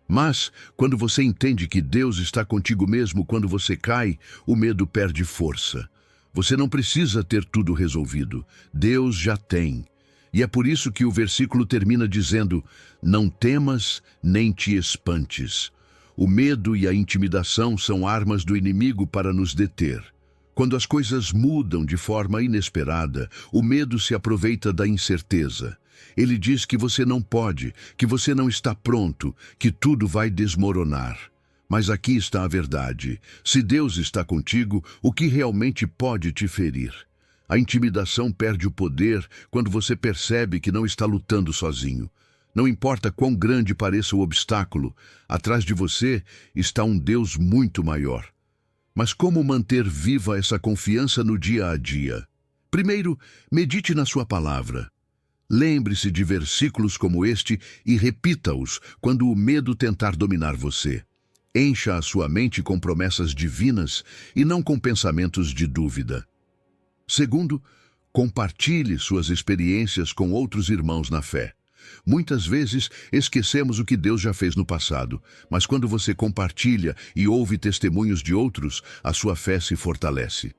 Speaker 1: Mas, quando você entende que Deus está contigo mesmo quando você cai, o medo perde força. Você não precisa ter tudo resolvido. Deus já tem. E é por isso que o versículo termina dizendo: não temas nem te espantes. O medo e a intimidação são armas do inimigo para nos deter. Quando as coisas mudam de forma inesperada, o medo se aproveita da incerteza. Ele diz que você não pode, que você não está pronto, que tudo vai desmoronar. Mas aqui está a verdade. Se Deus está contigo, o que realmente pode te ferir? A intimidação perde o poder quando você percebe que não está lutando sozinho. Não importa quão grande pareça o obstáculo, atrás de você está um Deus muito maior. Mas como manter viva essa confiança no dia a dia? Primeiro, medite na sua palavra. Lembre-se de versículos como este e repita-os quando o medo tentar dominar você. Encha a sua mente com promessas divinas e não com pensamentos de dúvida. Segundo, compartilhe suas experiências com outros irmãos na fé. Muitas vezes esquecemos o que Deus já fez no passado, mas quando você compartilha e ouve testemunhos de outros, a sua fé se fortalece.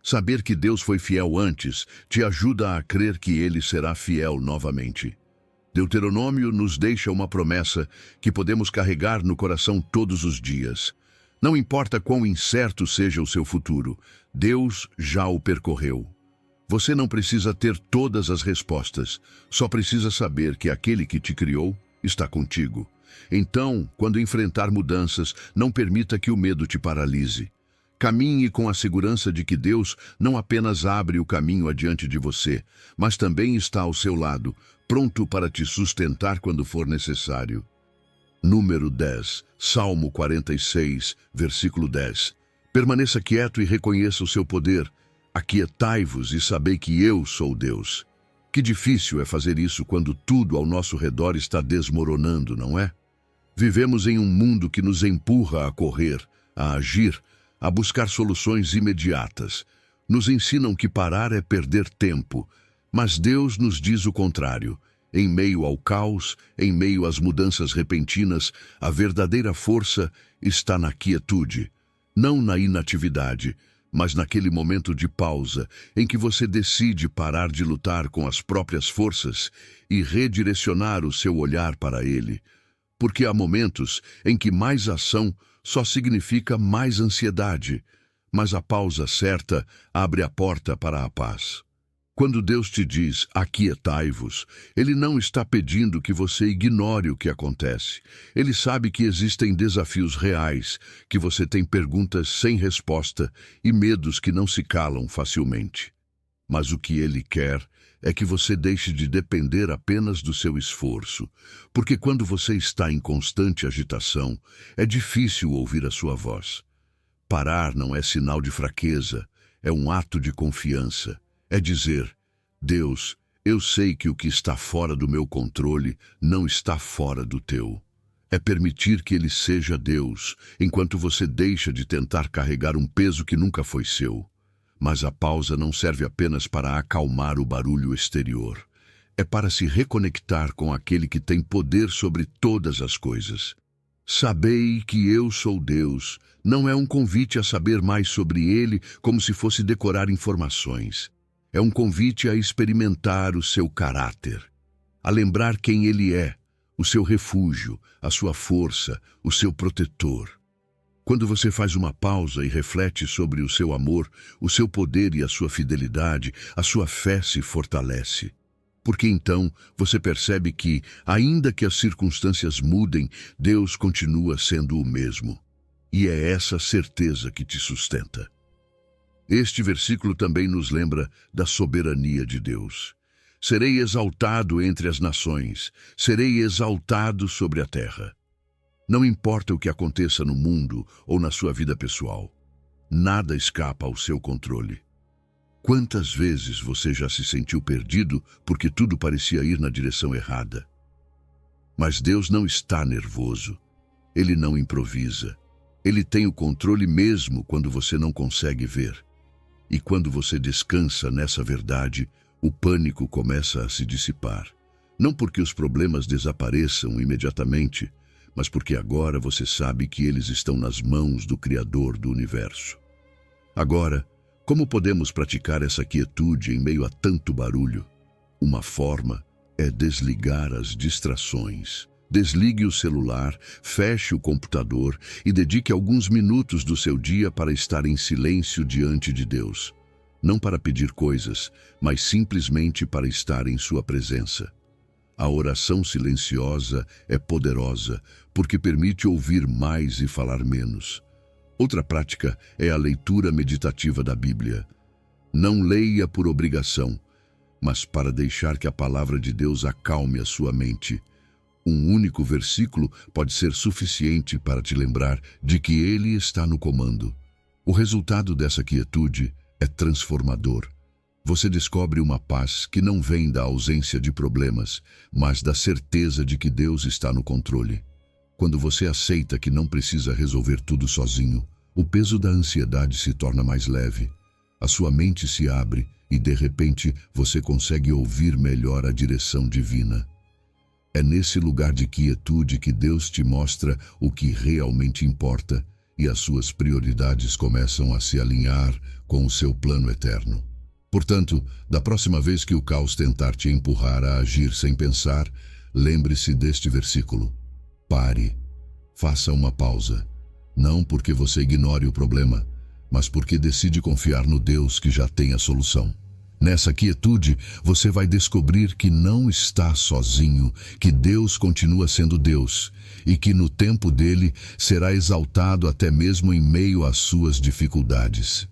Speaker 1: Saber que Deus foi fiel antes te ajuda a crer que Ele será fiel novamente. Deuteronômio nos deixa uma promessa que podemos carregar no coração todos os dias. Não importa quão incerto seja o seu futuro, Deus já o percorreu. Você não precisa ter todas as respostas, só precisa saber que aquele que te criou está contigo. Então, quando enfrentar mudanças, não permita que o medo te paralise. Caminhe com a segurança de que Deus não apenas abre o caminho adiante de você, mas também está ao seu lado, pronto para te sustentar quando for necessário. Número 10, Salmo 46, versículo 10. Permaneça quieto e reconheça o seu poder. Aquietai-vos e sabei que eu sou Deus. Que difícil é fazer isso quando tudo ao nosso redor está desmoronando, não é? Vivemos em um mundo que nos empurra a correr, a agir, a buscar soluções imediatas. Nos ensinam que parar é perder tempo, mas Deus nos diz o contrário. Em meio ao caos, em meio às mudanças repentinas, a verdadeira força está na quietude, não na inatividade, mas naquele momento de pausa em que você decide parar de lutar com as próprias forças e redirecionar o seu olhar para Ele. Porque há momentos em que mais ação só significa mais ansiedade, mas a pausa certa abre a porta para a paz. Quando Deus te diz, aquietai-vos, Ele não está pedindo que você ignore o que acontece. Ele sabe que existem desafios reais, que você tem perguntas sem resposta e medos que não se calam facilmente. Mas o que Ele quer é que você deixe de depender apenas do seu esforço, porque quando você está em constante agitação, é difícil ouvir a sua voz. Parar não é sinal de fraqueza, é um ato de confiança. É dizer, Deus, eu sei que o que está fora do meu controle não está fora do teu. É permitir que Ele seja Deus, enquanto você deixa de tentar carregar um peso que nunca foi seu. Mas a pausa não serve apenas para acalmar o barulho exterior. É para se reconectar com aquele que tem poder sobre todas as coisas. Sabei que eu sou Deus não é um convite a saber mais sobre Ele como se fosse decorar informações. É um convite a experimentar o seu caráter, a lembrar quem Ele é, o seu refúgio, a sua força, o seu protetor. Quando você faz uma pausa e reflete sobre o seu amor, o seu poder e a sua fidelidade, a sua fé se fortalece. Porque então você percebe que, ainda que as circunstâncias mudem, Deus continua sendo o mesmo. E é essa certeza que te sustenta. Este versículo também nos lembra da soberania de Deus. Serei exaltado entre as nações, serei exaltado sobre a terra. Não importa o que aconteça no mundo ou na sua vida pessoal, nada escapa ao seu controle. Quantas vezes você já se sentiu perdido porque tudo parecia ir na direção errada? Mas Deus não está nervoso. Ele não improvisa. Ele tem o controle mesmo quando você não consegue ver. E quando você descansa nessa verdade, o pânico começa a se dissipar. Não porque os problemas desapareçam imediatamente, mas porque agora você sabe que eles estão nas mãos do Criador do Universo. Agora, como podemos praticar essa quietude em meio a tanto barulho? Uma forma é desligar as distrações. Desligue o celular, feche o computador e dedique alguns minutos do seu dia para estar em silêncio diante de Deus. Não para pedir coisas, mas simplesmente para estar em sua presença. A oração silenciosa é poderosa, porque permite ouvir mais e falar menos. Outra prática é a leitura meditativa da Bíblia. Não leia por obrigação, mas para deixar que a palavra de Deus acalme a sua mente. Um único versículo pode ser suficiente para te lembrar de que Ele está no comando. O resultado dessa quietude é transformador. Você descobre uma paz que não vem da ausência de problemas, mas da certeza de que Deus está no controle. Quando você aceita que não precisa resolver tudo sozinho, o peso da ansiedade se torna mais leve. A sua mente se abre e, de repente, você consegue ouvir melhor a direção divina. É nesse lugar de quietude que Deus te mostra o que realmente importa e as suas prioridades começam a se alinhar com o seu plano eterno. Portanto, da próxima vez que o caos tentar te empurrar a agir sem pensar, lembre-se deste versículo. Pare. Faça uma pausa. Não porque você ignore o problema, mas porque decide confiar no Deus que já tem a solução. Nessa quietude, você vai descobrir que não está sozinho, que Deus continua sendo Deus e que no tempo dele será exaltado até mesmo em meio às suas dificuldades.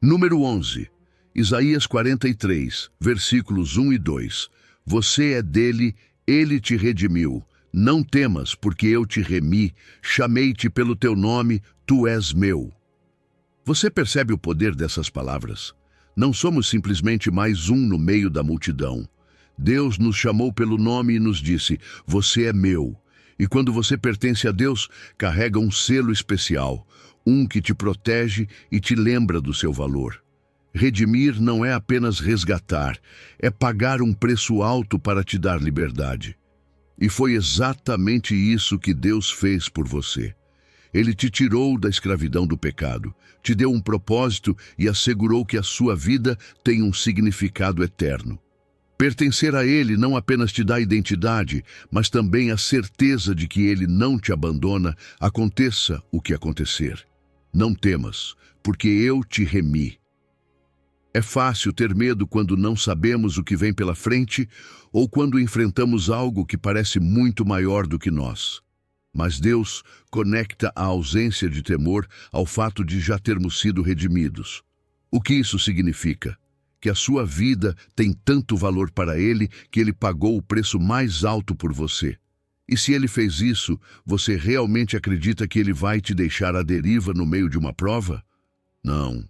Speaker 1: Número 11. Isaías 43, versículos 1 e 2. Você é dele, ele te redimiu. Não temas, porque eu te remi, chamei-te pelo teu nome, tu és meu. Você percebe o poder dessas palavras? Não somos simplesmente mais um no meio da multidão. Deus nos chamou pelo nome e nos disse: você é meu. E quando você pertence a Deus, carrega um selo especial, um que te protege e te lembra do seu valor. Redimir não é apenas resgatar, é pagar um preço alto para te dar liberdade. E foi exatamente isso que Deus fez por você. Ele te tirou da escravidão do pecado, te deu um propósito e assegurou que a sua vida tem um significado eterno. Pertencer a Ele não apenas te dá identidade, mas também a certeza de que Ele não te abandona, aconteça o que acontecer. Não temas, porque eu te remi. É fácil ter medo quando não sabemos o que vem pela frente ou quando enfrentamos algo que parece muito maior do que nós. Mas Deus conecta a ausência de temor ao fato de já termos sido redimidos. O que isso significa? Que a sua vida tem tanto valor para Ele que Ele pagou o preço mais alto por você. E se Ele fez isso, você realmente acredita que Ele vai te deixar à deriva no meio de uma prova? Não.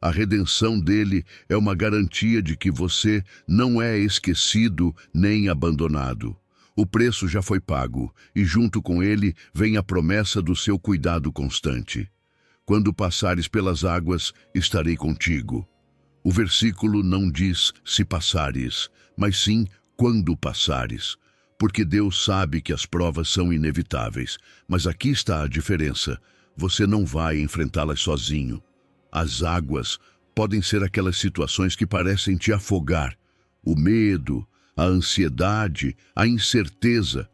Speaker 1: A redenção dele é uma garantia de que você não é esquecido nem abandonado. O preço já foi pago, e junto com ele vem a promessa do seu cuidado constante. Quando passares pelas águas, estarei contigo. O versículo não diz se passares, mas sim quando passares. Porque Deus sabe que as provas são inevitáveis, mas aqui está a diferença. Você não vai enfrentá-las sozinho. As águas podem ser aquelas situações que parecem te afogar. O medo, a ansiedade, a incerteza.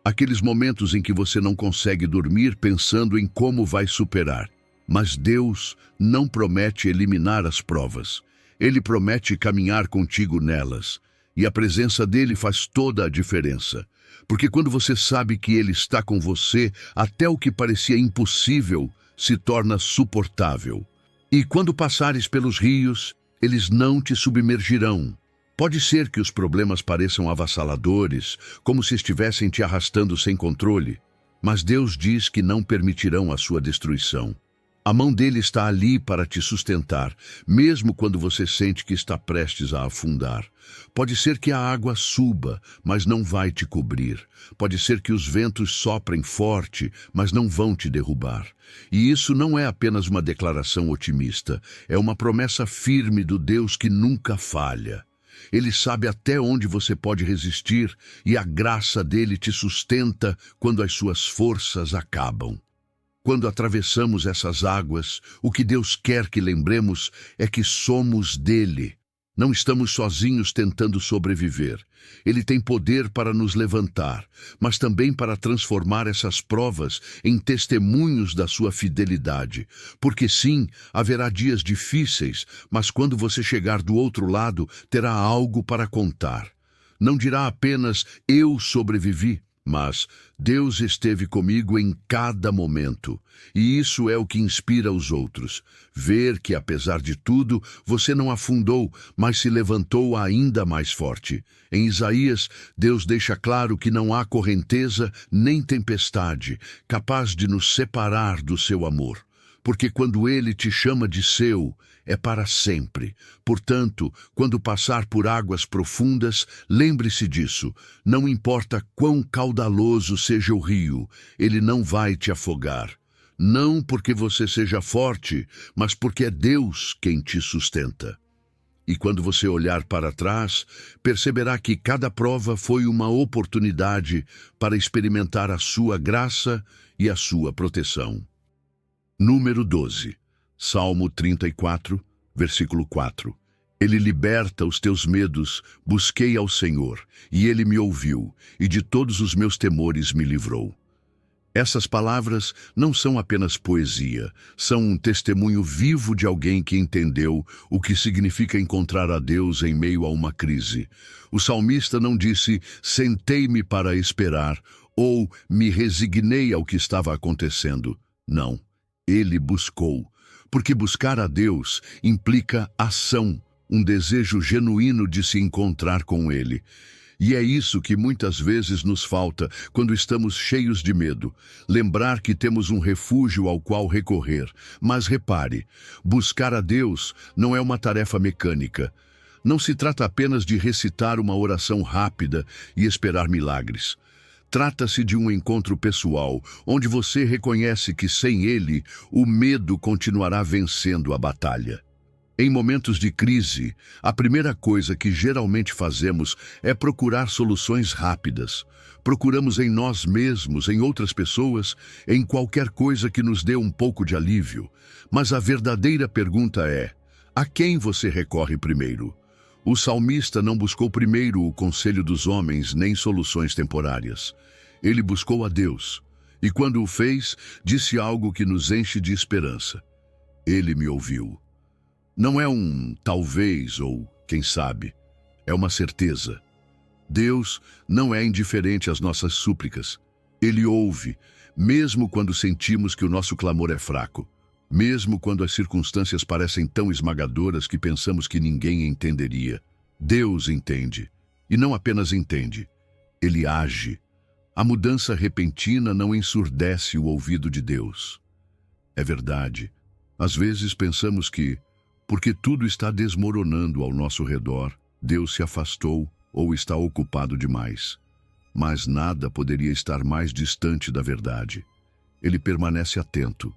Speaker 1: Aqueles momentos em que você não consegue dormir pensando em como vai superar. Mas Deus não promete eliminar as provas. Ele promete caminhar contigo nelas. E a presença dele faz toda a diferença. Porque quando você sabe que ele está com você, até o que parecia impossível se torna suportável. E quando passares pelos rios, eles não te submergirão. Pode ser que os problemas pareçam avassaladores, como se estivessem te arrastando sem controle, mas Deus diz que não permitirão a sua destruição. A mão dele está ali para te sustentar, mesmo quando você sente que está prestes a afundar. Pode ser que a água suba, mas não vai te cobrir. Pode ser que os ventos soprem forte, mas não vão te derrubar. E isso não é apenas uma declaração otimista, é uma promessa firme do Deus que nunca falha. Ele sabe até onde você pode resistir e a graça dele te sustenta quando as suas forças acabam. Quando atravessamos essas águas, o que Deus quer que lembremos é que somos dele. Não estamos sozinhos tentando sobreviver. Ele tem poder para nos levantar, mas também para transformar essas provas em testemunhos da sua fidelidade. Porque sim, haverá dias difíceis, mas quando você chegar do outro lado, terá algo para contar. Não dirá apenas, eu sobrevivi. Mas Deus esteve comigo em cada momento, e isso é o que inspira os outros. Ver que, apesar de tudo, você não afundou, mas se levantou ainda mais forte. Em Isaías, Deus deixa claro que não há correnteza nem tempestade capaz de nos separar do seu amor. Porque quando Ele te chama de seu, é para sempre. Portanto, quando passar por águas profundas, lembre-se disso. Não importa quão caudaloso seja o rio, ele não vai te afogar. Não porque você seja forte, mas porque é Deus quem te sustenta. E quando você olhar para trás, perceberá que cada prova foi uma oportunidade para experimentar a sua graça e a sua proteção. Número 12. Salmo 34, versículo 4. Ele liberta os teus medos, busquei ao Senhor, e Ele me ouviu, e de todos os meus temores me livrou. Essas palavras não são apenas poesia, são um testemunho vivo de alguém que entendeu o que significa encontrar a Deus em meio a uma crise. O salmista não disse, sentei-me para esperar, ou me resignei ao que estava acontecendo. Não, ele buscou. Porque buscar a Deus implica ação, um desejo genuíno de se encontrar com Ele. E é isso que muitas vezes nos falta quando estamos cheios de medo. Lembrar que temos um refúgio ao qual recorrer. Mas repare, buscar a Deus não é uma tarefa mecânica. Não se trata apenas de recitar uma oração rápida e esperar milagres. Trata-se de um encontro pessoal, onde você reconhece que sem ele, o medo continuará vencendo a batalha. Em momentos de crise, a primeira coisa que geralmente fazemos é procurar soluções rápidas. Procuramos em nós mesmos, em outras pessoas, em qualquer coisa que nos dê um pouco de alívio. Mas a verdadeira pergunta é: a quem você recorre primeiro? O salmista não buscou primeiro o conselho dos homens nem soluções temporárias. Ele buscou a Deus, e quando o fez, disse algo que nos enche de esperança. Ele me ouviu. Não é um talvez ou quem sabe, é uma certeza. Deus não é indiferente às nossas súplicas. Ele ouve, mesmo quando sentimos que o nosso clamor é fraco. Mesmo quando as circunstâncias parecem tão esmagadoras que pensamos que ninguém entenderia. Deus entende. E não apenas entende, Ele age. A mudança repentina não ensurdece o ouvido de Deus. É verdade. Às vezes pensamos que, porque tudo está desmoronando ao nosso redor, Deus se afastou ou está ocupado demais. Mas nada poderia estar mais distante da verdade. Ele permanece atento.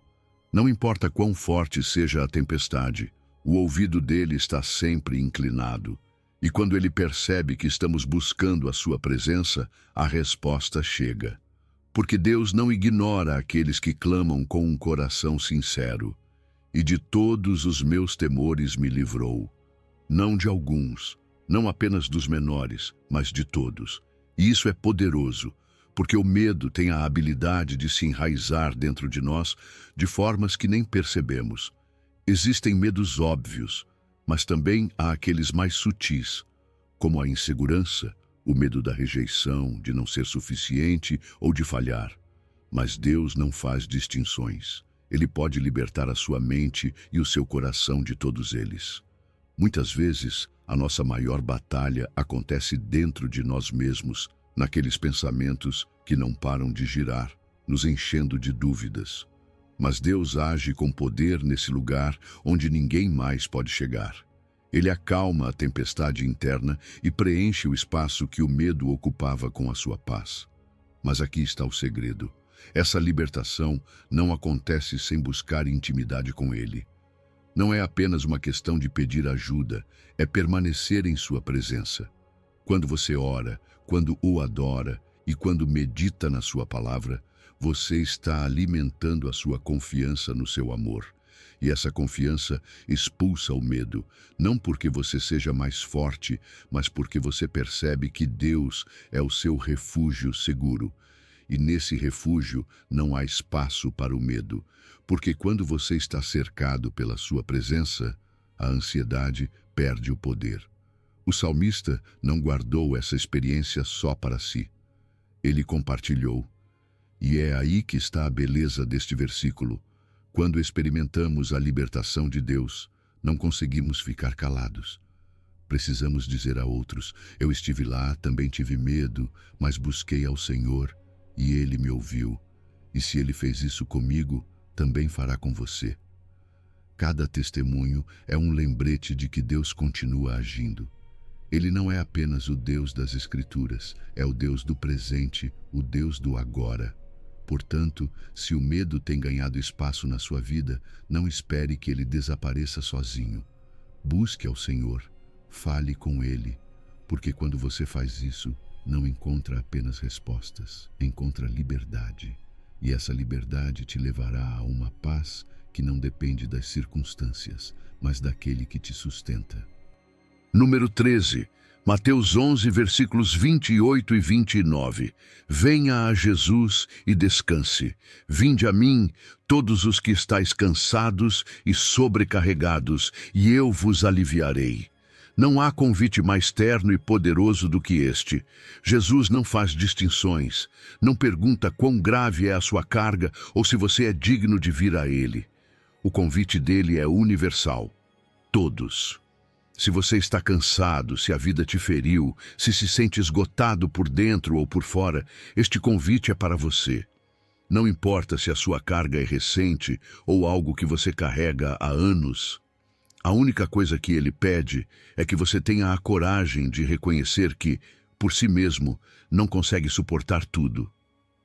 Speaker 1: Não importa quão forte seja a tempestade, o ouvido dele está sempre inclinado. E quando ele percebe que estamos buscando a sua presença, a resposta chega. Porque Deus não ignora aqueles que clamam com um coração sincero. E de todos os meus temores me livrou. Não de alguns, não apenas dos menores, mas de todos. E isso é poderoso, porque o medo tem a habilidade de se enraizar dentro de nós de formas que nem percebemos. Existem medos óbvios, mas também há aqueles mais sutis, como a insegurança, o medo da rejeição, de não ser suficiente ou de falhar. Mas Deus não faz distinções. Ele pode libertar a sua mente e o seu coração de todos eles. Muitas vezes, a nossa maior batalha acontece dentro de nós mesmos, naqueles pensamentos que não param de girar, nos enchendo de dúvidas. Mas Deus age com poder nesse lugar onde ninguém mais pode chegar. Ele acalma a tempestade interna e preenche o espaço que o medo ocupava com a sua paz. Mas aqui está o segredo. Essa libertação não acontece sem buscar intimidade com Ele. Não é apenas uma questão de pedir ajuda, é permanecer em sua presença. Quando você ora, quando o adora e quando medita na sua palavra, você está alimentando a sua confiança no seu amor. E essa confiança expulsa o medo, não porque você seja mais forte, mas porque você percebe que Deus é o seu refúgio seguro. E nesse refúgio não há espaço para o medo, porque quando você está cercado pela sua presença, a ansiedade perde o poder. O salmista não guardou essa experiência só para si. Ele compartilhou. E é aí que está a beleza deste versículo. Quando experimentamos a libertação de Deus, não conseguimos ficar calados. Precisamos dizer a outros: eu estive lá, também tive medo, mas busquei ao Senhor e Ele me ouviu. E se Ele fez isso comigo, também fará com você. Cada testemunho é um lembrete de que Deus continua agindo. Ele não é apenas o Deus das Escrituras, é o Deus do presente, o Deus do agora. Portanto, se o medo tem ganhado espaço na sua vida, não espere que ele desapareça sozinho. Busque ao Senhor, fale com Ele, porque quando você faz isso, não encontra apenas respostas, encontra liberdade. E essa liberdade te levará a uma paz que não depende das circunstâncias, mas daquele que te sustenta. Número 13. Mateus 11, versículos 28 e 29. Venha a Jesus e descanse. Vinde a mim, todos os que estáis cansados e sobrecarregados, e eu vos aliviarei. Não há convite mais terno e poderoso do que este. Jesus não faz distinções, não pergunta quão grave é a sua carga ou se você é digno de vir a Ele. O convite dele é universal. Todos. Se você está cansado, se a vida te feriu, se sente esgotado por dentro ou por fora, este convite é para você. Não importa se a sua carga é recente ou algo que você carrega há anos. A única coisa que ele pede é que você tenha a coragem de reconhecer que, por si mesmo, não consegue suportar tudo.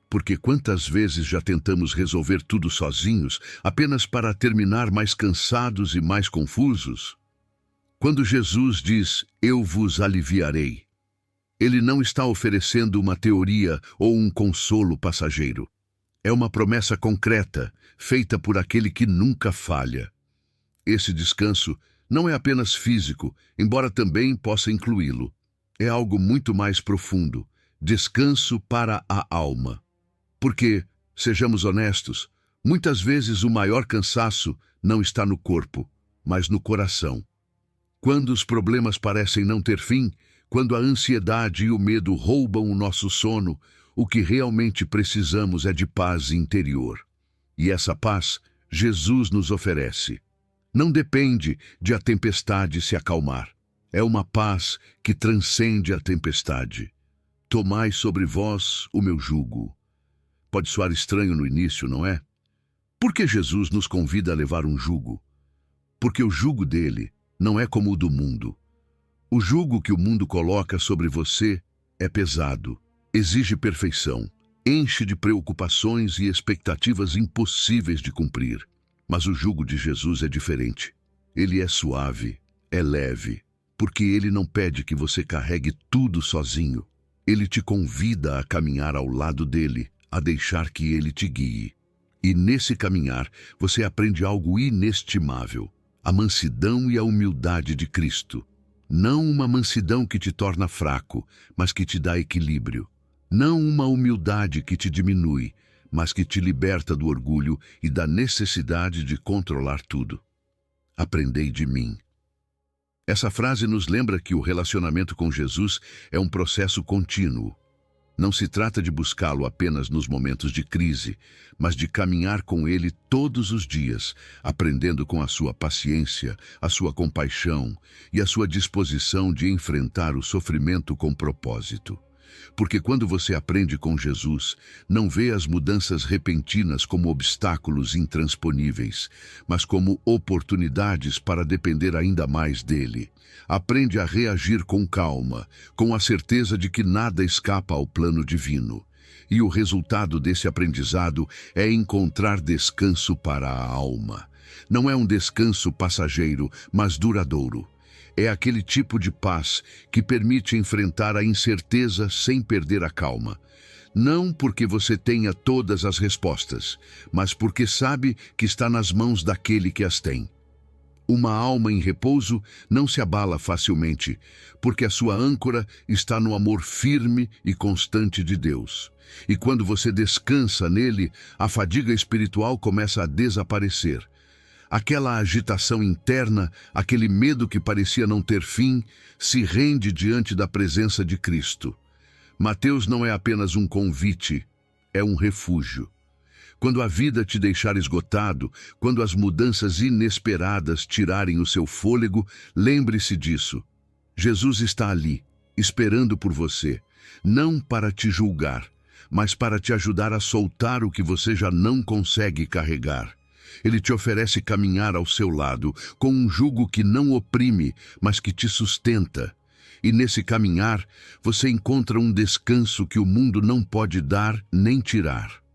Speaker 1: Porque quantas vezes já tentamos resolver tudo sozinhos, apenas para terminar mais cansados e mais confusos? Quando Jesus diz, "Eu vos aliviarei", ele não está oferecendo uma teoria ou um consolo passageiro. É uma promessa concreta, feita por aquele que nunca falha. Esse descanso não é apenas físico, embora também possa incluí-lo. É algo muito mais profundo, descanso para a alma. Porque, sejamos honestos, muitas vezes o maior cansaço não está no corpo, mas no coração. Quando os problemas parecem não ter fim, quando a ansiedade e o medo roubam o nosso sono, o que realmente precisamos é de paz interior. E essa paz, Jesus nos oferece. Não depende de a tempestade se acalmar. É uma paz que transcende a tempestade. Tomai sobre vós o meu jugo. Pode soar estranho no início, não é? Por que Jesus nos convida a levar um jugo? Porque o jugo dele não é como o do mundo. O jugo que o mundo coloca sobre você é pesado, exige perfeição, enche de preocupações e expectativas impossíveis de cumprir. Mas o jugo de Jesus é diferente. Ele é suave, é leve, porque ele não pede que você carregue tudo sozinho. Ele te convida a caminhar ao lado dele, a deixar que ele te guie. E nesse caminhar, você aprende algo inestimável: a mansidão e a humildade de Cristo. Não uma mansidão que te torna fraco, mas que te dá equilíbrio. Não uma humildade que te diminui, mas que te liberta do orgulho e da necessidade de controlar tudo. Aprendei de mim. Essa frase nos lembra que o relacionamento com Jesus é um processo contínuo. Não se trata de buscá-lo apenas nos momentos de crise, mas de caminhar com ele todos os dias, aprendendo com a sua paciência, a sua compaixão e a sua disposição de enfrentar o sofrimento com propósito. Porque quando você aprende com Jesus, não vê as mudanças repentinas como obstáculos intransponíveis, mas como oportunidades para depender ainda mais dele. Aprende a reagir com calma, com a certeza de que nada escapa ao plano divino. E o resultado desse aprendizado é encontrar descanso para a alma. Não é um descanso passageiro, mas duradouro. É aquele tipo de paz que permite enfrentar a incerteza sem perder a calma. Não porque você tenha todas as respostas, mas porque sabe que está nas mãos daquele que as tem. Uma alma em repouso não se abala facilmente, porque a sua âncora está no amor firme e constante de Deus. E quando você descansa nele, a fadiga espiritual começa a desaparecer. Aquela agitação interna, aquele medo que parecia não ter fim, se rende diante da presença de Cristo. Mateus não é apenas um convite, é um refúgio. Quando a vida te deixar esgotado, quando as mudanças inesperadas tirarem o seu fôlego, lembre-se disso. Jesus está ali, esperando por você, não para te julgar, mas para te ajudar a soltar o que você já não consegue carregar. Ele te oferece caminhar ao seu lado, com um jugo que não oprime, mas que te sustenta. E nesse caminhar, você encontra um descanso que o mundo não pode dar nem tirar.